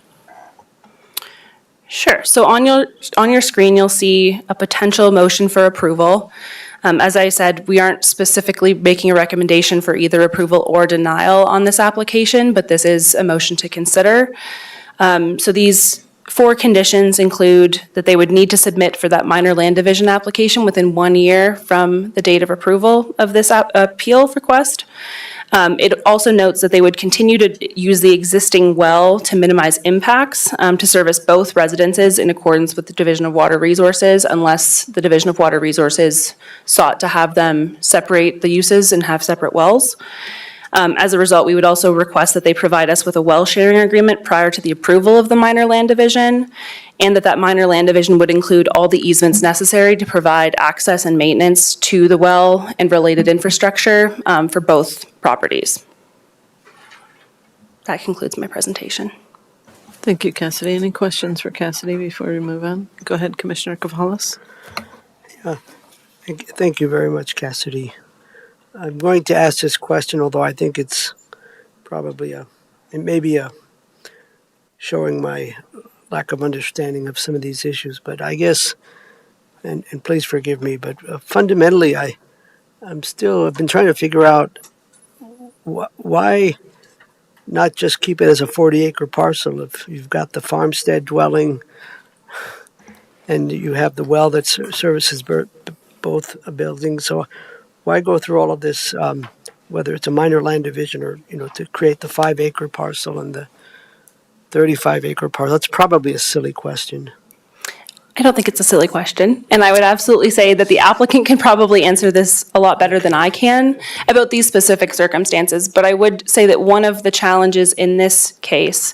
Sure. So on your screen, you'll see a potential motion for approval. As I said, we aren't specifically making a recommendation for either approval or denial on this application, but this is a motion to consider. So these 4 conditions include that they would need to submit for that minor land division application within 1 year from the date of approval of this appeal request. It also notes that they would continue to use the existing well to minimize impacts to service both residences in accordance with the Division of Water Resources, unless the Division of Water Resources sought to have them separate the uses and have separate wells. As a result, we would also request that they provide us with a well sharing agreement prior to the approval of the minor land division, and that minor land division would include all the easements necessary to provide access and maintenance to the well and related infrastructure for both properties. That concludes my presentation. Thank you, Cassidy. Any questions for Cassidy before we move on? Go ahead, Commissioner Cavalas. Thank you very much, Cassidy. I'm going to ask this question, although I think it's probably showing my lack of understanding of some of these issues. But I guess, and please forgive me, but fundamentally, I've been trying to figure out why not just keep it as a 40-acre parcel if you've got the farmstead dwelling and you have the well that services both buildings. So why go through all of this, whether it's a minor land division or, to create the 5-acre parcel and the 35-acre parcel? That's probably a silly question. I don't think it's a silly question, and I would absolutely say that the applicant can probably answer this a lot better than I can about these specific circumstances, but I would say that one of the challenges in this case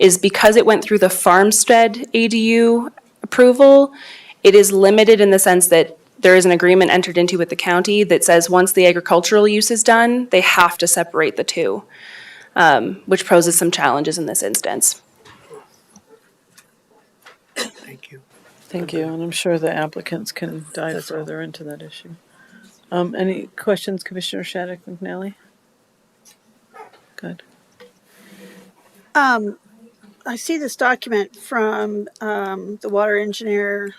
is because it went through the farmstead ADU approval, it is limited in the sense that there is an agreement entered into with the county that says once the agricultural use is done, they have to separate the two, which poses some challenges in this instance. Thank you. Thank you, and I'm sure the applicants can dive further into that issue. Any questions, Commissioner Shattuck McNally? Good. I see this document from the water engineer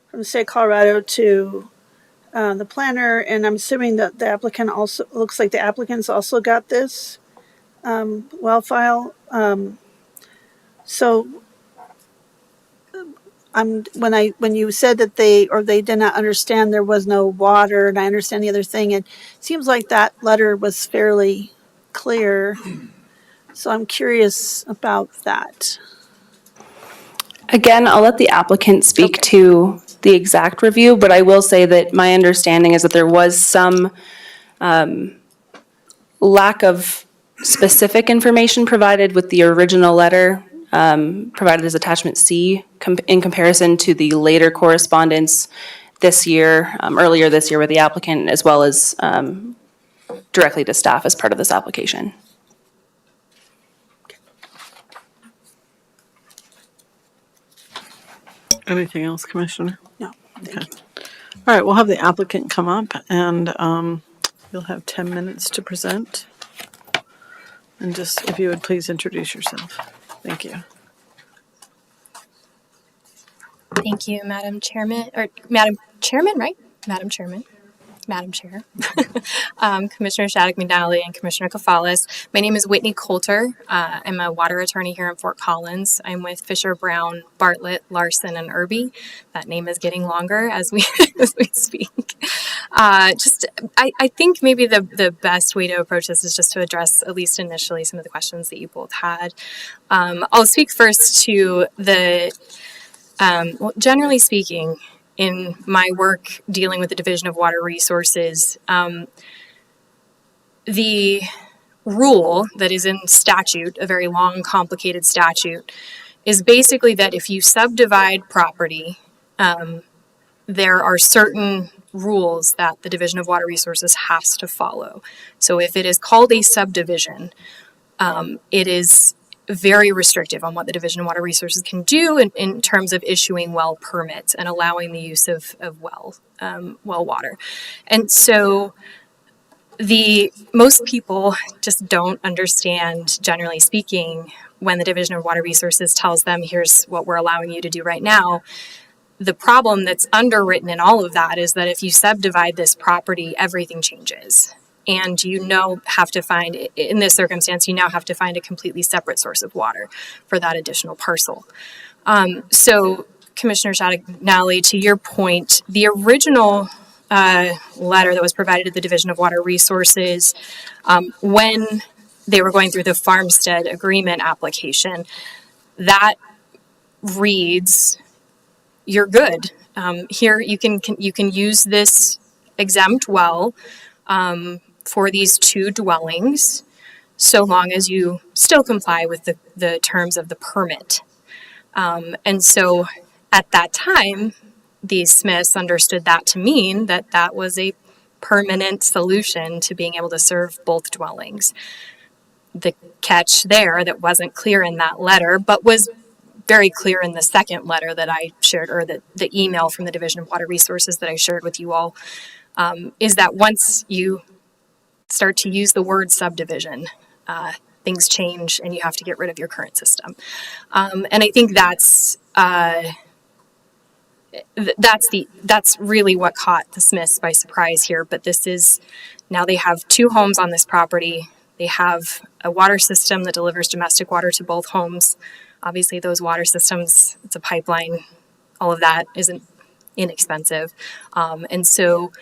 from the state of Colorado to the planner, and I'm assuming that the applicant also, looks like the applicant's also got this well file. So when you said that they did not understand there was no water, and I understand the other thing, it seems like that letter was fairly clear. So I'm curious about that. Again, I'll let the applicant speak to the exact review, but I will say that my understanding is that there was some lack of specific information provided with the original letter provided as attachment C in comparison to the later correspondence this year, earlier this year with the applicant, as well as directly to staff as part of this application. Anything else, Commissioner? No, thank you. All right, we'll have the applicant come up, and you'll have 10 minutes to present. And just, if you would please introduce yourself. Thank you. Thank you, Madam Chairman, or Madam Chairman, right? Madam Chairman. Madam Chair, Commissioner Shattuck McNally and Commissioner Cavalas. My name is Whitney Coulter. I'm a water attorney here in Fort Collins. I'm with Fisher, Brown, Bartlett, Larson, and Irby. That name is getting longer as we speak. I think maybe the best way to approach this is just to address, at least initially, some of the questions that you both had. I'll speak first to the, generally speaking, in my work dealing with the Division of Water Resources, the rule that is in statute, a very long, complicated statute, is basically that if you subdivide property, there are certain rules that the Division of Water Resources has to follow. So if it is called a subdivision, it is very restrictive on what the Division of Water Resources can do in terms of issuing well permits and allowing the use of well water. And so most people just don't understand, generally speaking, when the Division of Water Resources tells them, here's what we're allowing you to do right now. The problem that's underwritten in all of that is that if you subdivide this property, everything changes. And have to find, in this circumstance, you now have to find a completely separate source of water for that additional parcel. So, Commissioner Shattuck-McNally, to your point, the original letter that was provided to the Division of Water Resources when they were going through the farmstead agreement application, that reads, you're good. Here you can use this exempt well for these two dwellings, so long as you still comply with the terms of the permit. And so at that time, the Smiths understood that to mean that that was a permanent solution to being able to serve both dwellings. The catch there that wasn't clear in that letter, but was very clear in the second letter that I shared, or the email from the Division of Water Resources that I shared with you all, is that once you start to use the word subdivision, things change and you have to get rid of your current system. And I think that's really what caught the Smiths by surprise here. But now they have two homes on this property. They have a water system that delivers domestic water to both homes. Obviously, those water systems, it's a pipeline, all of that isn't inexpensive. And so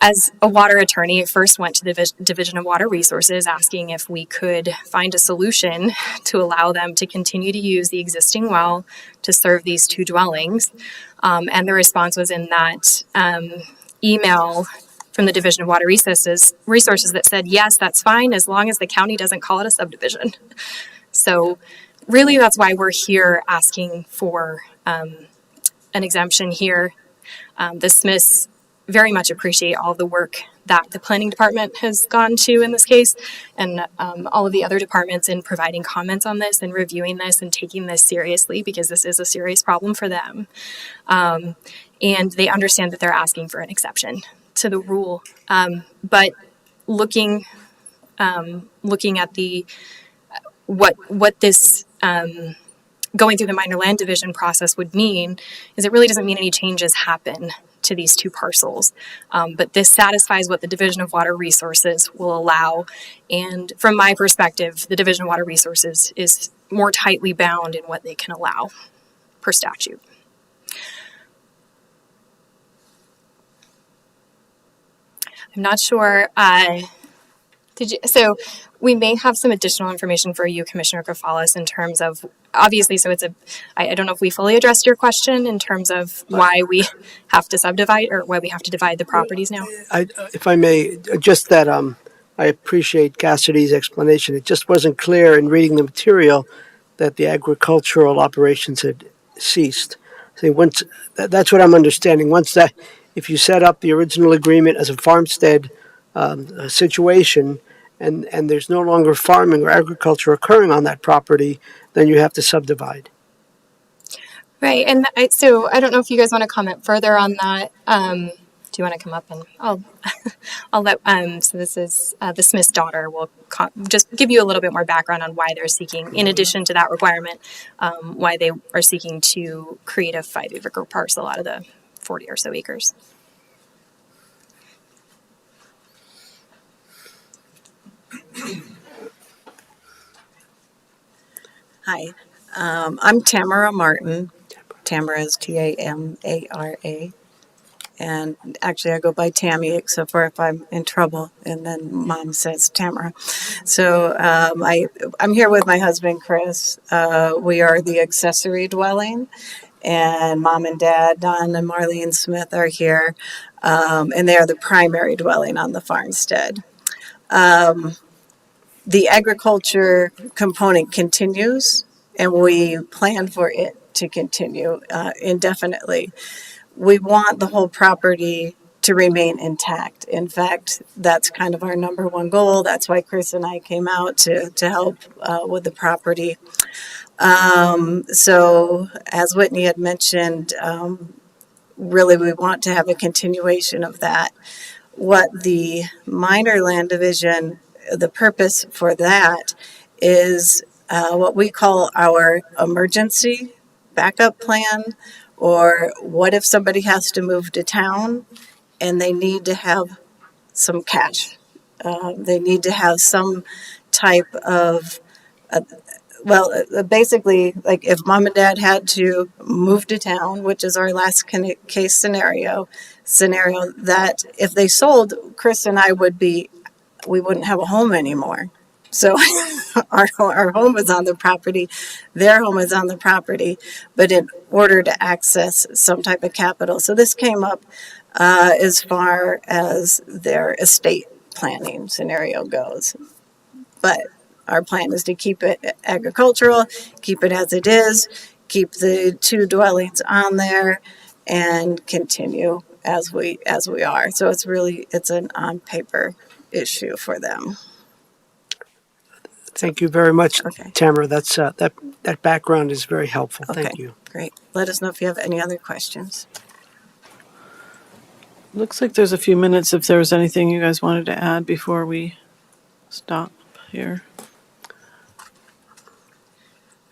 as a water attorney, I first went to the Division of Water Resources asking if we could find a solution to allow them to continue to use the existing well to serve these two dwellings. And the response was in that email from the Division of Water Resources that said, yes, that's fine, as long as the county doesn't call it a subdivision. So really, that's why we're here asking for an exemption here. The Smiths very much appreciate all the work that the planning department has gone to in this case, and all of the other departments in providing comments on this and reviewing this and taking this seriously, because this is a serious problem for them. And they understand that they're asking for an exception to the rule. But looking at what this going through the minor land division process would mean is it really doesn't mean any changes happen to these two parcels. But this satisfies what the Division of Water Resources will allow. And from my perspective, the Division of Water Resources is more tightly bound in what they can allow per statute. I'm not sure. So we may have some additional information for you, Commissioner Koufalis, in terms of, obviously, so I don't know if we fully addressed your question in terms of why we have to subdivide, or why we have to divide the properties now. If I may, just that I appreciate Cassidy's explanation. It just wasn't clear in reading the material that the agricultural operations had ceased. So that's what I'm understanding. If you set up the original agreement as a farmstead situation, and there's no longer farming or agriculture occurring on that property, then you have to subdivide. Right, and so I don't know if you guys want to comment further on that. Do you want to come up and I'll let, so this is the Smith's daughter will just give you a little bit more background on why they're seeking, in addition to that requirement, why they are seeking to create a 5-acre parcel out of the 40 or so acres. Hi, I'm Tamara Martin. Tamara is Tamara. And actually, I go by Tammy, except for if I'm in trouble, and then Mom says Tamara. So I'm here with my husband, Chris. We are the accessory dwelling, and Mom and Dad, Don and Marlene Smith, are here, and they are the primary dwelling on the farmstead. the agriculture component continues, and we plan for it to continue indefinitely. We want the whole property to remain intact. In fact, that's kind of our number one goal. That's why Chris and I came out to help with the property. So as Whitney had mentioned, really we want to have a continuation of that. What the minor land division, the purpose for that is what we call our emergency backup plan, or what if somebody has to move to town and they need to have some cash. They need to have some type of basically, like if mom and dad had to move to town, which is our last case scenario, that if they sold, Chris and I we wouldn't have a home anymore. So our home is on the property, their home is on the property, but in order to access some type of capital. So this came up as far as their estate planning scenario goes. But our plan is to keep it agricultural, keep it as it is, keep the 2 dwellings on there, and continue as we are. So it's an on paper issue for them. Thank you very much, Okay. Tamara. That's that background is very helpful. Okay. Thank you. Great. Let us know if you have any other questions. Looks like there's a few minutes if there was anything you guys wanted to add before we stop here.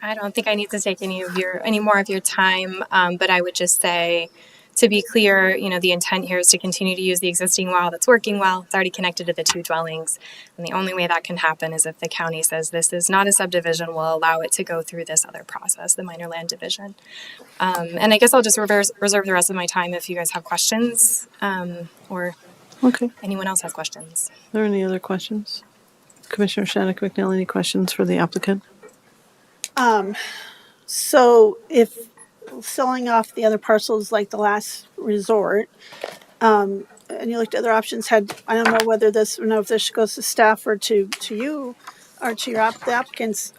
I don't think I need to take any more of your time, but I would just say, to be clear, the intent here is to continue to use the existing well that's working well. It's already connected to the 2 dwellings, and the only way that can happen is if the county says this is not a subdivision, we'll allow it to go through this other process, the minor land division. And I guess I'll just reserve the rest of my time if you guys have questions, or Okay. anyone else has questions. Are there any other questions? Commissioner Shattuck McNally, any questions for the applicant? So if selling off the other parcels like the last resort, and you looked at other options, I don't know if this goes to staff or to you or to the applicants,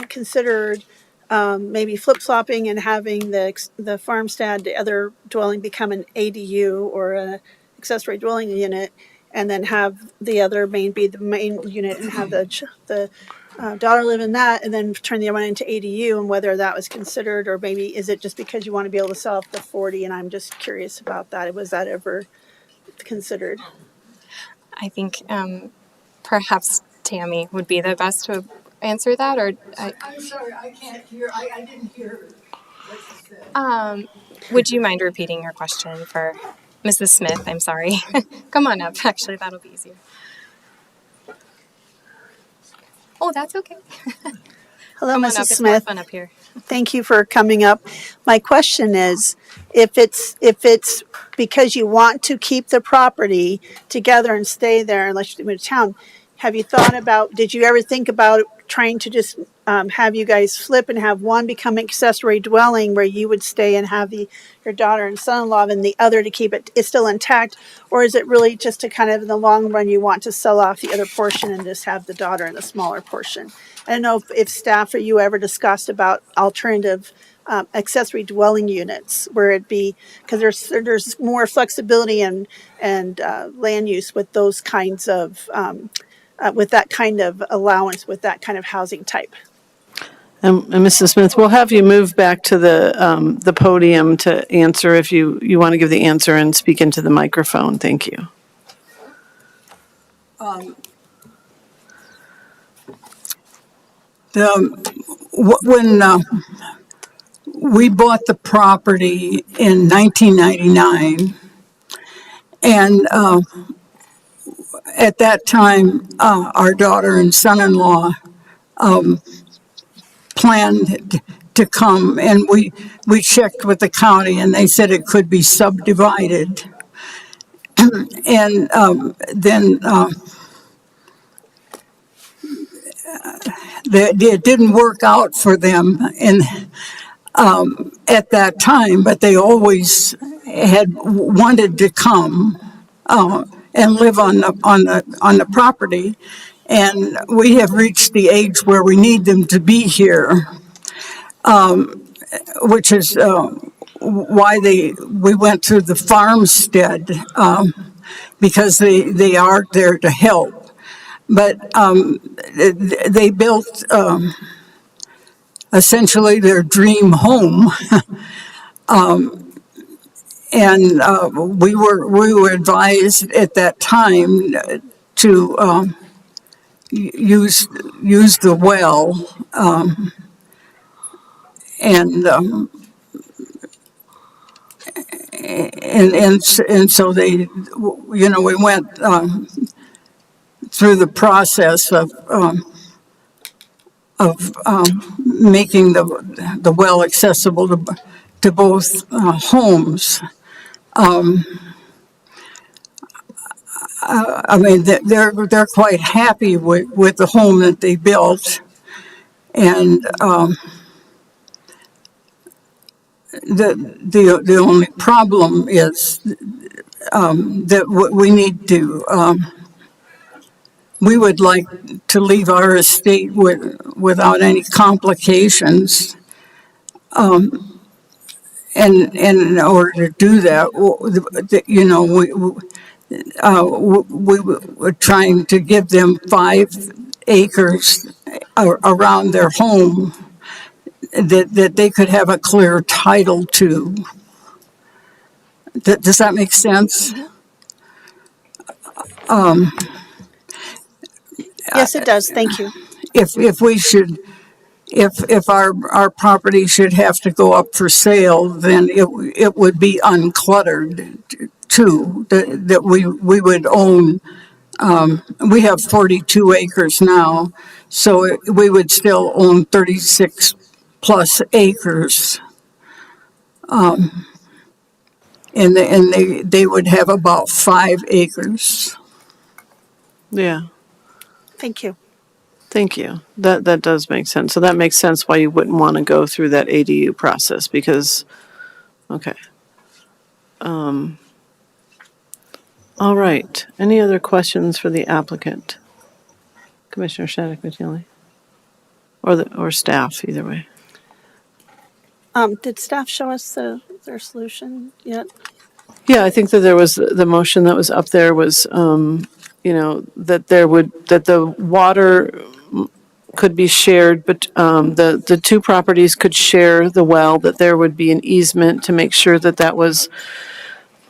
considered maybe flip-flopping and having the farmstead, the other dwelling, become an ADU or an accessory dwelling unit, and then have the other be the main unit and have the daughter live in that, and then turn the other one into ADU, and whether that was considered, or maybe is it just because you want to be able to sell off the 40? And I'm just curious about that. Was that ever considered? I think perhaps Tammy would be the best to answer that, or I'm sorry, I can't hear. I didn't hear what you said. Would you mind repeating your question for Mrs. Smith? I'm sorry. Come on up. Actually, that'll be easier. Oh, that's okay. Hello, Come on Mrs. up. It's Smith. more fun up here. Thank you for coming up. My question is, if it's because you want to keep the property together and stay there unless you move to town, did you ever think about trying to just have you guys flip and have one become accessory dwelling where you would stay and have your daughter and son-in-law, and the other to keep it is still intact? Or is it really just to kind of, in the long run, you want to sell off the other portion and just have the daughter in the smaller portion? I don't know if staff or you ever discussed about alternative accessory dwelling units, where it be, because there's more flexibility and land use with those kinds of with that kind of allowance, with that kind of housing type. And Mrs. Smith, we'll have you move back to the podium to answer if you want to give the answer and speak into the microphone. Thank you. When we bought the property in 1999, and at that time, our daughter and son-in-law planned to come, and we checked with the county, and they said it could be subdivided. And then it didn't work out for them at that time, but they always had wanted to come and live on the property. and we have reached the age where we need them to be here, which is why we went through the farmstead, because they are there to help. But they built essentially their dream home. And we were advised at that time to use the well, and so they, we went through the process of making the well accessible to both homes. I mean, they're quite happy with the home that they built, and the only problem is that we need to. We would like to leave our estate without any complications. And in order to do that, we were trying to give them 5 acres around their home that they could have a clear title to. Does that make sense? Yes, it does. Thank you. If we should, if our property should have to go up for sale, then it would be uncluttered too, that we would own. We have 42 acres now, so we would still own 36 plus acres. And they would have about 5 acres. Yeah, Thank you. thank you. That does make sense. So that makes sense why you wouldn't want to go through that ADU process because, okay. All right. Any other questions for the applicant? Commissioner Shattuck McNeely? Or staff, either way. Did staff show us their solution yet? Yeah, I think that there was, the motion that was up there was, that the water could be shared, but the 2 properties could share the well, that there would be an easement to make sure that that was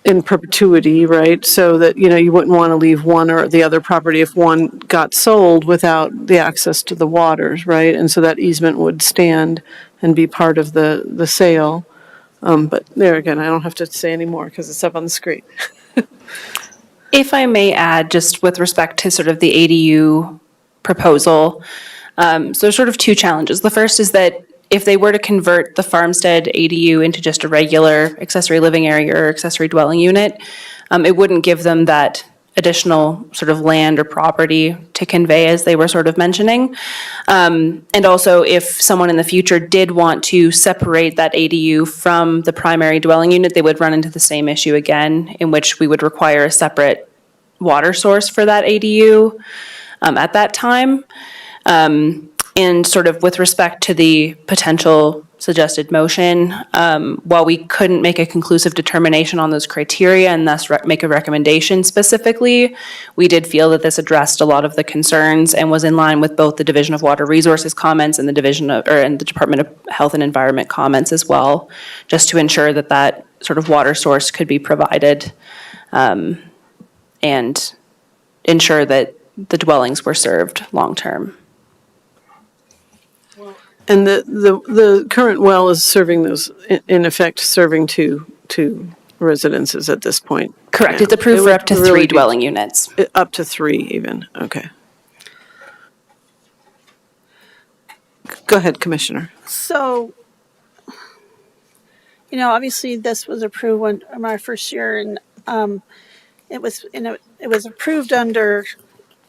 in perpetuity, right? So that, you wouldn't want to leave one or the other property if one got sold without the access to the waters, right? And so that easement would stand and be part of the sale. But there again, I don't have to say any more because it's up on the screen. If I may add, just with respect to sort of the ADU proposal, so sort of 2 challenges. The first is that if they were to convert the farmstead ADU into just a regular accessory living area or accessory dwelling unit, it wouldn't give them that additional sort of land or property to convey, as they were sort of mentioning. And also, if someone in the future did want to separate that ADU from the primary dwelling unit, they would run into the same issue again, in which we would require a separate water source for that ADU at that time. And sort of with respect to the potential suggested motion, while we couldn't make a conclusive determination on those criteria and thus make a recommendation specifically, we did feel that this addressed a lot of the concerns and was in line with both the Division of Water Resources comments and the Department of Health and Environment comments as well, just to ensure that that sort of water source could be provided and ensure that the dwellings were served long-term. And the current well is serving those, in effect, serving two residences at this point. Correct. Yeah. It's approved It for would up to really 3 be- dwelling units. Up to 3 even, okay. Go ahead, Commissioner. So, obviously this was approved when my first year, and it was approved under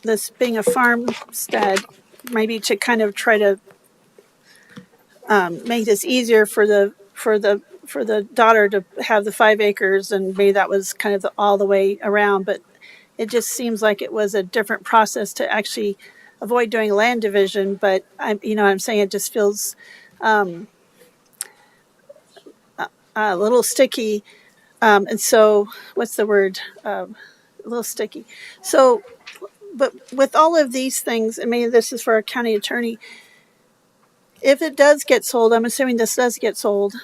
this being a farmstead, maybe to kind of try to make this easier for the daughter to have the 5 acres, and maybe that was kind of all the way around. But it just seems like it was a different process to actually avoid doing land division, but I'm saying it just feels a little sticky. And so, what's the word? A little sticky. So, but with all of these things, and maybe this is for our county attorney, if it does get sold, I'm assuming this does get sold,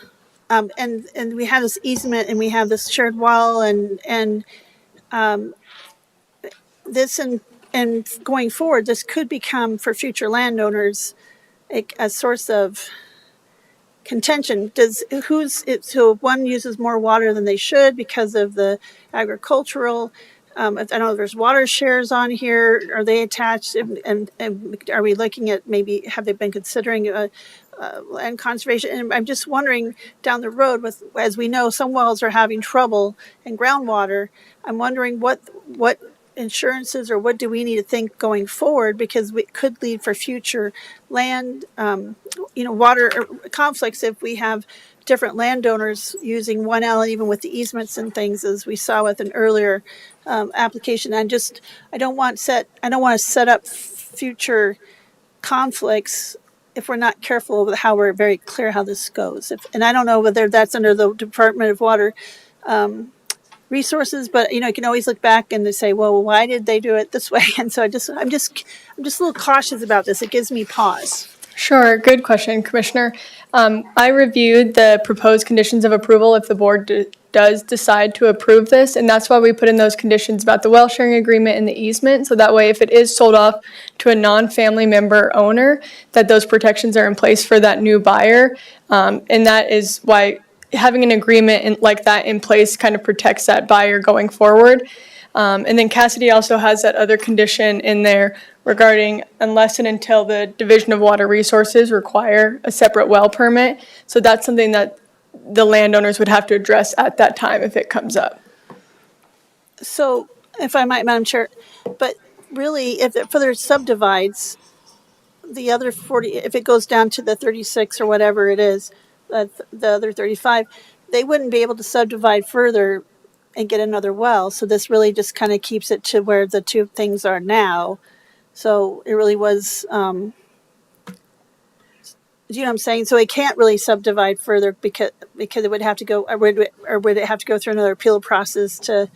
and we have this easement and we have this shared wall and this and going forward, this could become for future landowners a source of contention. So one uses more water than they should because of the agricultural. I know there's water shares on here. Are they attached? And are we looking at maybe have they been considering land conservation? And I'm just wondering down the road, as we know, some wells are having trouble in groundwater. I'm wondering what insurances or what do we need to think going forward, because it could lead for future land water conflicts if we have different landowners using one L, even with the easements and things, as we saw with an earlier application. I don't want to set up future conflicts if we're not careful with how we're very clear how this goes. And I don't know whether that's under the Department of Water resources, but you can always look back and say, well, why did they do it this way? And so I'm just a little cautious about this. It gives me pause. Sure, good question, Commissioner. I reviewed the proposed conditions of approval if the board does decide to approve this, and that's why we put in those conditions about the well sharing agreement and the easement, so that way if it is sold off to a non-family member owner, that those protections are in place for that new buyer, and that is why having an agreement like that in place kind of protects that buyer going forward. And then Cassidy also has that other condition in there regarding unless and until the Division of Water Resources require a separate well permit. So that's something that the landowners would have to address at that time if it comes up. So, if I might, Madam Chair, but really, if it further subdivides the other 40, if it goes down to the 36 or whatever it is, the other 35, they wouldn't be able to subdivide further and get another well. So this really just kind of keeps it to where the two things are now. So it really was, do you know what I'm saying? So it can't really subdivide further because it would have to go, or would it have to go through another appeal process to,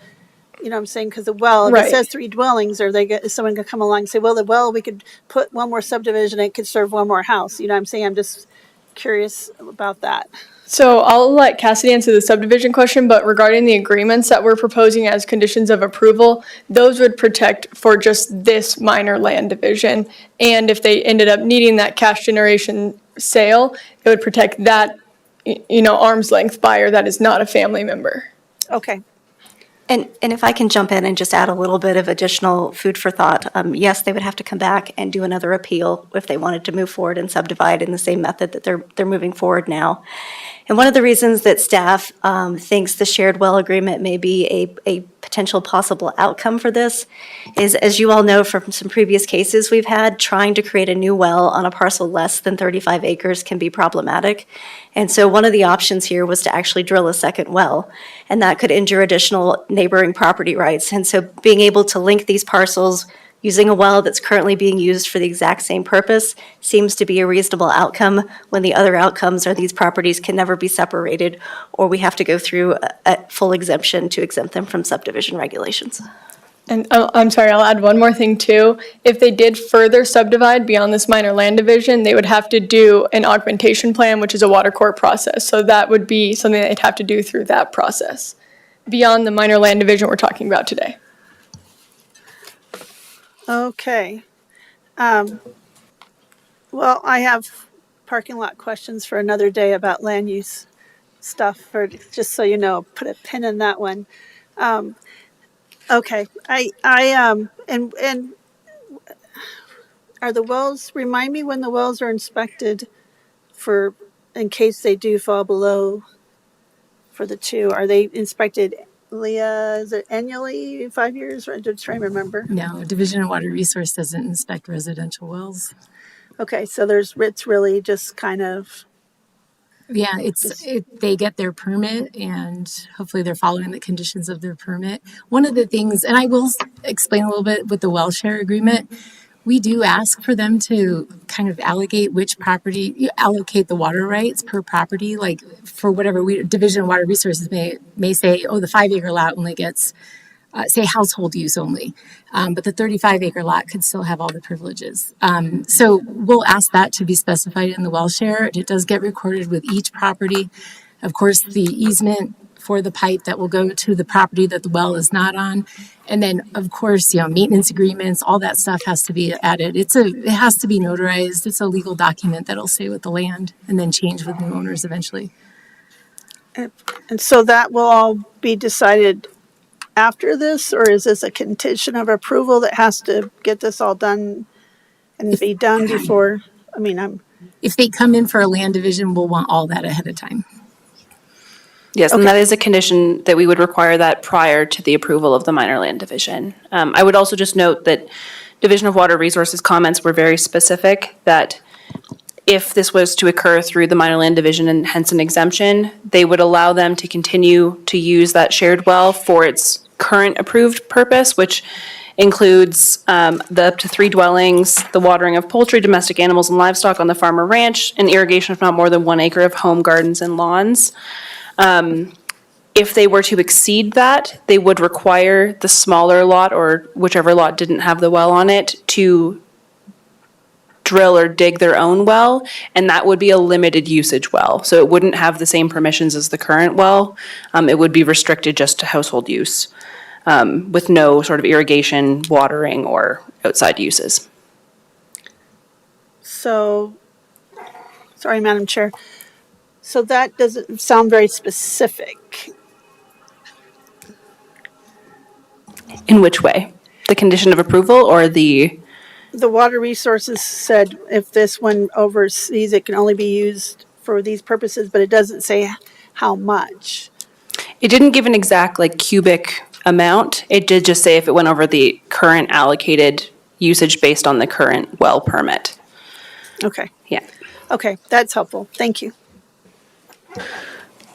you know what I'm saying? Because if it says 3 dwellings, or is someone going to come along and say, well, we could put one more subdivision and it could serve one more house. You know what I'm saying? I'm just curious about that. So I'll let Cassidy answer the subdivision question, but regarding the agreements that we're proposing as conditions of approval, those would protect for just this minor land division. And if they ended up needing that cash generation sale, it would protect that, arm's length buyer that is not a family member. Okay. And if I can jump in and just add a little bit of additional food for thought, yes, they would have to come back and do another appeal if they wanted to move forward and subdivide in the same method that they're moving forward now. And one of the reasons that staff thinks the shared well agreement may be a potential possible outcome for this is, as you all know from some previous cases we've had, trying to create a new well on a parcel less than 35 acres can be problematic. And so one of the options here was to actually drill a second well, and that could injure additional neighboring property rights. And so being able to link these parcels using a well that's currently being used for the exact same purpose seems to be a reasonable outcome, when the other outcomes are these properties can never be separated, or we have to go through a full exemption to exempt them from subdivision regulations. And I'm sorry, I'll add one more thing too. If they did further subdivide beyond this minor land division, they would have to do an augmentation plan, which is a water court process. So that would be something that they'd have to do through that process, beyond the minor land division we're talking about today. Okay. Well, I have parking lot questions for another day about land use stuff, just so you know, put a pin in that one. Okay. And are the wells, remind me when the wells are inspected in case they do fall below for the two? Are they inspected, Leah, is it annually, 5 years? I'm just trying to remember. No, Division of Water Resource doesn't inspect residential wells. Okay, so it's really just kind of. Yeah, they get their permit, and hopefully they're following the conditions of their permit. One of the things, and I will explain a little bit with the well share agreement, We do ask for them to kind of allocate allocate the water rights per property. Like for whatever Division of Water Resources may say, oh, the 5-acre lot only gets, say, household use only, but the 35-acre lot could still have all the privileges. So we'll ask that to be specified in the well share. It does get recorded with each property. Of course, the easement for the pipe that will go to the property that the well is not on. And then, of course, maintenance agreements, all that stuff has to be added. It has to be notarized. It's a legal document that'll stay with the land and then change with new owners eventually. And so that will all be decided after this, or is this a condition of approval that has to get this all done and be done before? If they come in for a land division, we'll want all that ahead of time. Yes, and that is a condition that we would require that prior to the approval of the minor land division. I would also just note that Division of Water Resources comments were very specific that if this was to occur through the minor land division and hence an exemption, they would allow them to continue to use that shared well for its current approved purpose, which includes the up to 3 dwellings, the watering of poultry, domestic animals, and livestock on the farm or ranch, and irrigation of not more than 1 acre of home gardens and lawns. If they were to exceed that, they would require the smaller lot or whichever lot didn't have the well on it to drill or dig their own well, and that would be a limited usage well. So it wouldn't have the same permissions as the current well. It would be restricted just to household use with no sort of irrigation, watering, or outside uses. So, sorry, Madam Chair. So that doesn't sound very specific. In which way? The condition of approval or the... The Water Resources said if this one overseas, it can only be used for these purposes, but it doesn't say how much. It didn't give an exact cubic amount. It did just say if it went over the current allocated usage based on the current well permit. Okay. Yeah. Okay, that's helpful. Thank you.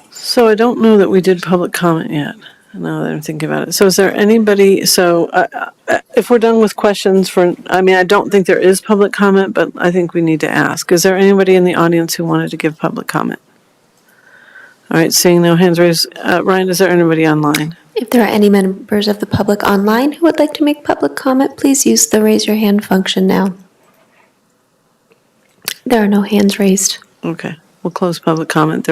So I don't know that we did public comment yet, now that I'm thinking about it. So is there anybody, if we're done with questions I don't think there is public comment, but I think we need to ask. Is there anybody in the audience who wanted to give public comment? All right, seeing no hands raised. Ryan, is there anybody online? If there are any members of the public online who would like to make public comment, please use the raise your hand function now. There are no hands raised. Okay, we'll close public comment.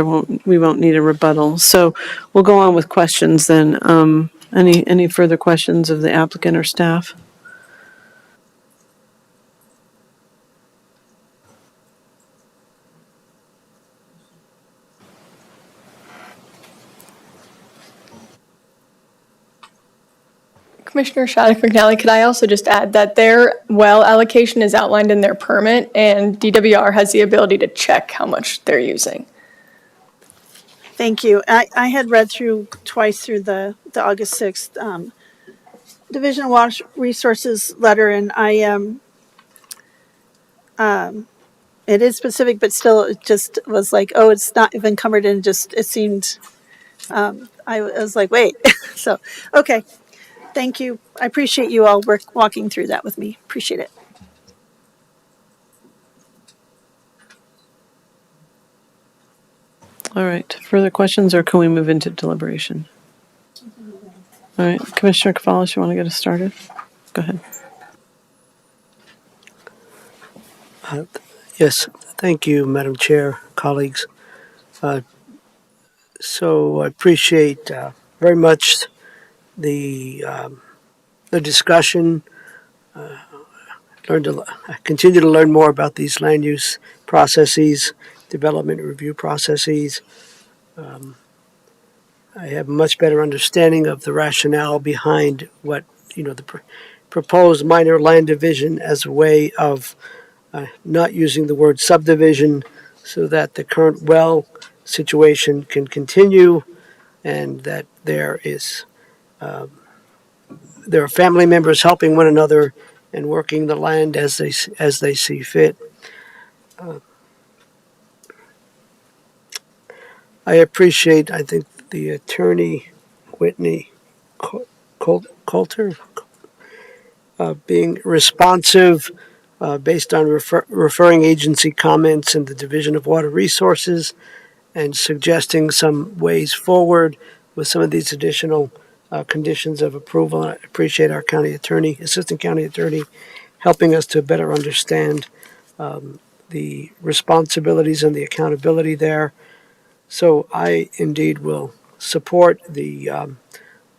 We won't need a rebuttal. So we'll go on with questions then. Any further questions of the applicant or staff? Commissioner Shattuck McNally, could I also just add that their well allocation is outlined in their permit, and DWR has the ability to check how much they're using. Thank you. I had read twice through the August 6th Division of Water Resources letter, and it is specific, but still it just was like, oh, it's not even covered, and it seemed, I was like, wait. So, okay. Thank you. I appreciate you all walking through that with me. Appreciate it. All right, further questions, or can we move into deliberation? All right, Commissioner Cavallis, you want to get us started? Go ahead. Yes, thank you, Madam Chair, colleagues. So I appreciate very much the discussion. I continue to learn more about these land use processes, development review processes. I have a much better understanding of the rationale behind what the proposed minor land division as a way of not using the word subdivision, so that the current well situation can continue, and that there are family members helping one another and working the land as they see fit. I appreciate, I think, the attorney Whitney Coulter being responsive based on referring agency comments in the Division of Water Resources and suggesting some ways forward with some of these additional conditions of approval. I appreciate our county attorney, assistant county attorney, helping us to better understand the responsibilities and the accountability there. So I indeed will support the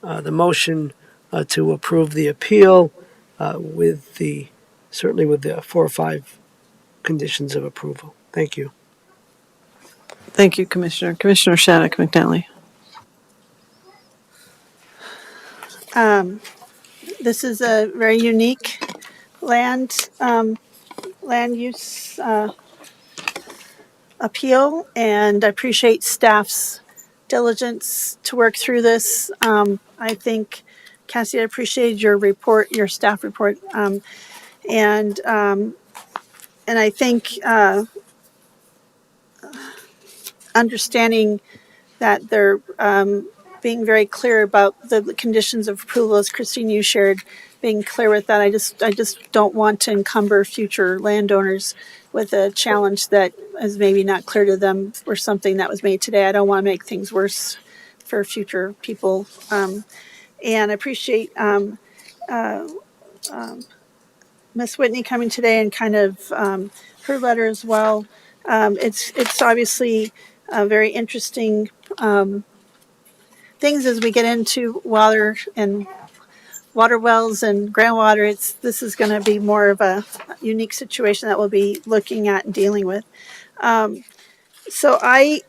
motion to approve the appeal with the certainly with the 4 or 5 conditions of approval. Thank you. Thank you, Commissioner. Commissioner Shattuck McNally. This is a very unique land use appeal, and I appreciate staff's diligence to work through this. I think, Cassie, I appreciated your report, your staff report, and I think understanding that they're being very clear about the conditions of approval, as Christine, you shared, being clear with that. I just don't want to encumber future landowners with a challenge that is maybe not clear to them or something that was made today. I don't want to make things worse for future people. And I appreciate Ms. Whitney coming today and kind of her letter as well. It's obviously very interesting things as we get into water and water wells and groundwater. This is going to be more of a unique situation that we'll be looking at and dealing with. So I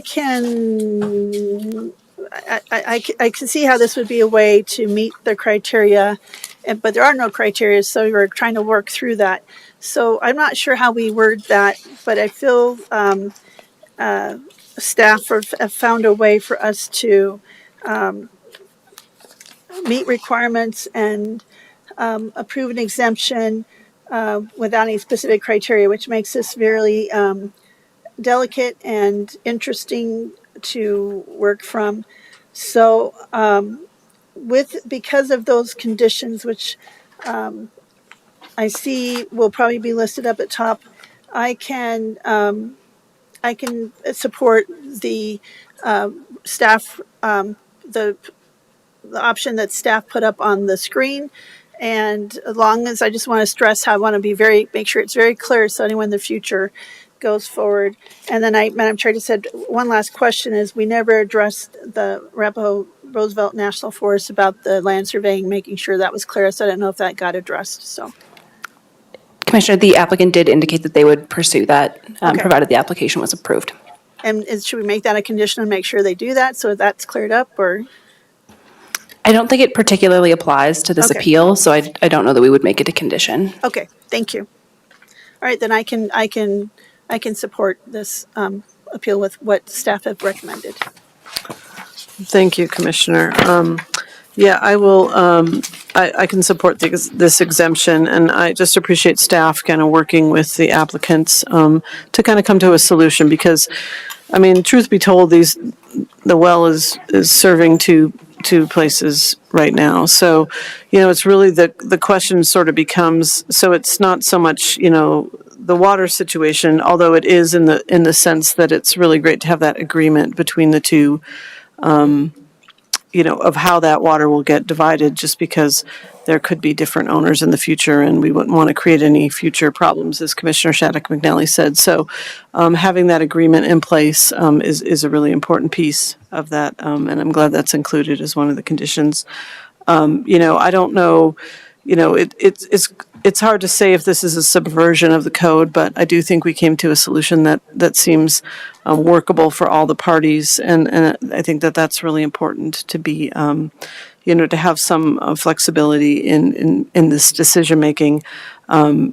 can see how this would be a way to meet the criteria, but there are no criteria, so we're trying to work through that. So I'm not sure how we word that, but I feel staff have found a way for us to meet requirements and approve an exemption without any specific criteria, which makes this very delicate and interesting to work from. So because of those conditions, which I see will probably be listed up at top, I can support the staff, the option that staff put up on the screen. And as long as, I just want to stress how I want to make sure it's very clear so anyone in the future goes forward. And then Madam Chair, just said one last question is we never addressed the Arapahoe Roosevelt National Forest about the land surveying, making sure that was clear. So I don't know if that got addressed. So, Commissioner, the applicant did indicate that they would pursue that, provided the application was approved. And should we make that a condition and make sure they do that so that's cleared up, or? I don't think it particularly applies to this appeal, so I don't know that we would make it a condition. Okay, thank you. All right, then I can support this appeal with what staff have recommended. Thank you, Commissioner. Yeah, I will, I can support this exemption, and I just appreciate staff kind of working with the applicants to kind of come to a solution, because, I mean, truth be told, the well is serving two places right now. So, it's really the question sort of becomes, so it's not so much, the water situation, although it is in the sense that it's really great to have that agreement between the two, of how that water will get divided, just because there could be different owners in the future, and we wouldn't want to create any future problems, as Commissioner Shattuck McNally said. So having that agreement in place is a really important piece of that, and I'm glad that's included as one of the conditions. I don't know, it's hard to say if this is a subversion of the code, but I do think we came to a solution that seems workable for all the parties, and I think that's really important to be, to have some flexibility in this decision making. I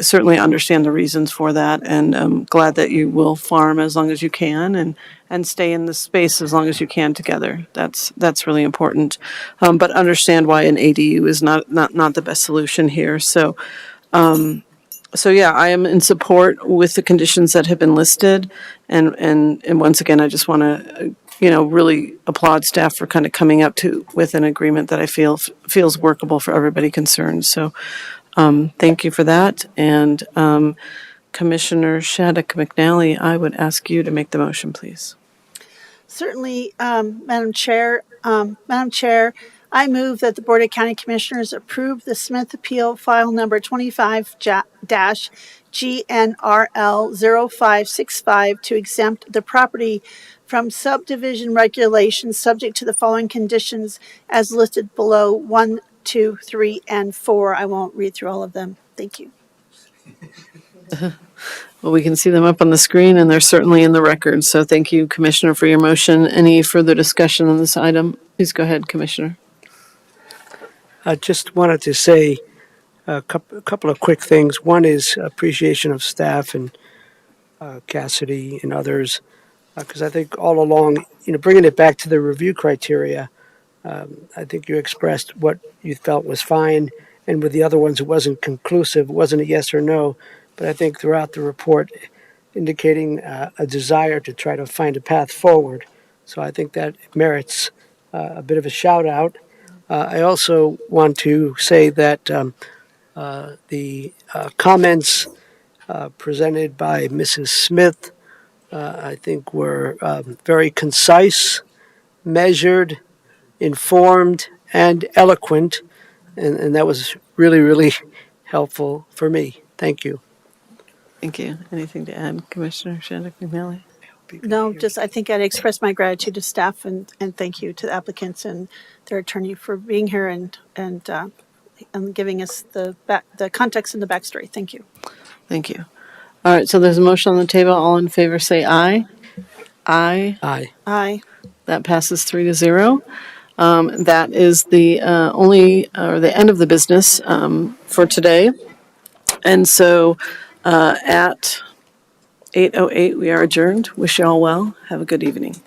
certainly understand the reasons for that, and I'm glad that you will farm as long as you can and stay in the space as long as you can together. That's really important. But understand why an ADU is not the best solution here. So yeah, I am in support with the conditions that have been listed. And once again, I just want to really applaud staff for kind of coming up with an agreement that I feel feels workable for everybody concerned. So thank you for that. And Commissioner Shattuck McNally, I would ask you to make the motion, please. Certainly, Madam Chair. Madam Chair, I move that the Board of County Commissioners approve the Smith Appeal File Number 25-GNRL 0565 to exempt the property from subdivision regulations subject to the following conditions as listed below 1, 2, 3, and 4. I won't read through all of them. Thank you. Well, we can see them up on the screen, and they're certainly in the record. So thank you, Commissioner, for your motion. Any further discussion on this item? Please go ahead, Commissioner. I just wanted to say a couple of quick things. One is appreciation of staff and Cassidy and others, because I think all along, bringing it back to the review criteria, I think you expressed what you felt was fine, and with the other ones, it wasn't conclusive. It wasn't a yes or no, but I think throughout the report, indicating a desire to try to find a path forward. So I think that merits a bit of a shout out. I also want to say that the comments presented by Mrs. Smith, I think, were very concise, measured, informed, and eloquent, and that was really, really helpful for me. Thank you. Thank you. Anything to add, Commissioner Shattuck McNally? No, just I think I'd express my gratitude to staff and thank you to the applicants and their attorney for being here and giving us the context and the backstory. Thank you. Thank you. All right, so there's a motion on the table. All in favor say aye. Aye. Aye. Aye. That passes 3-0. That is the the end of the business for today. And so at 8:08, we are adjourned. Wish you all well. Have a good evening.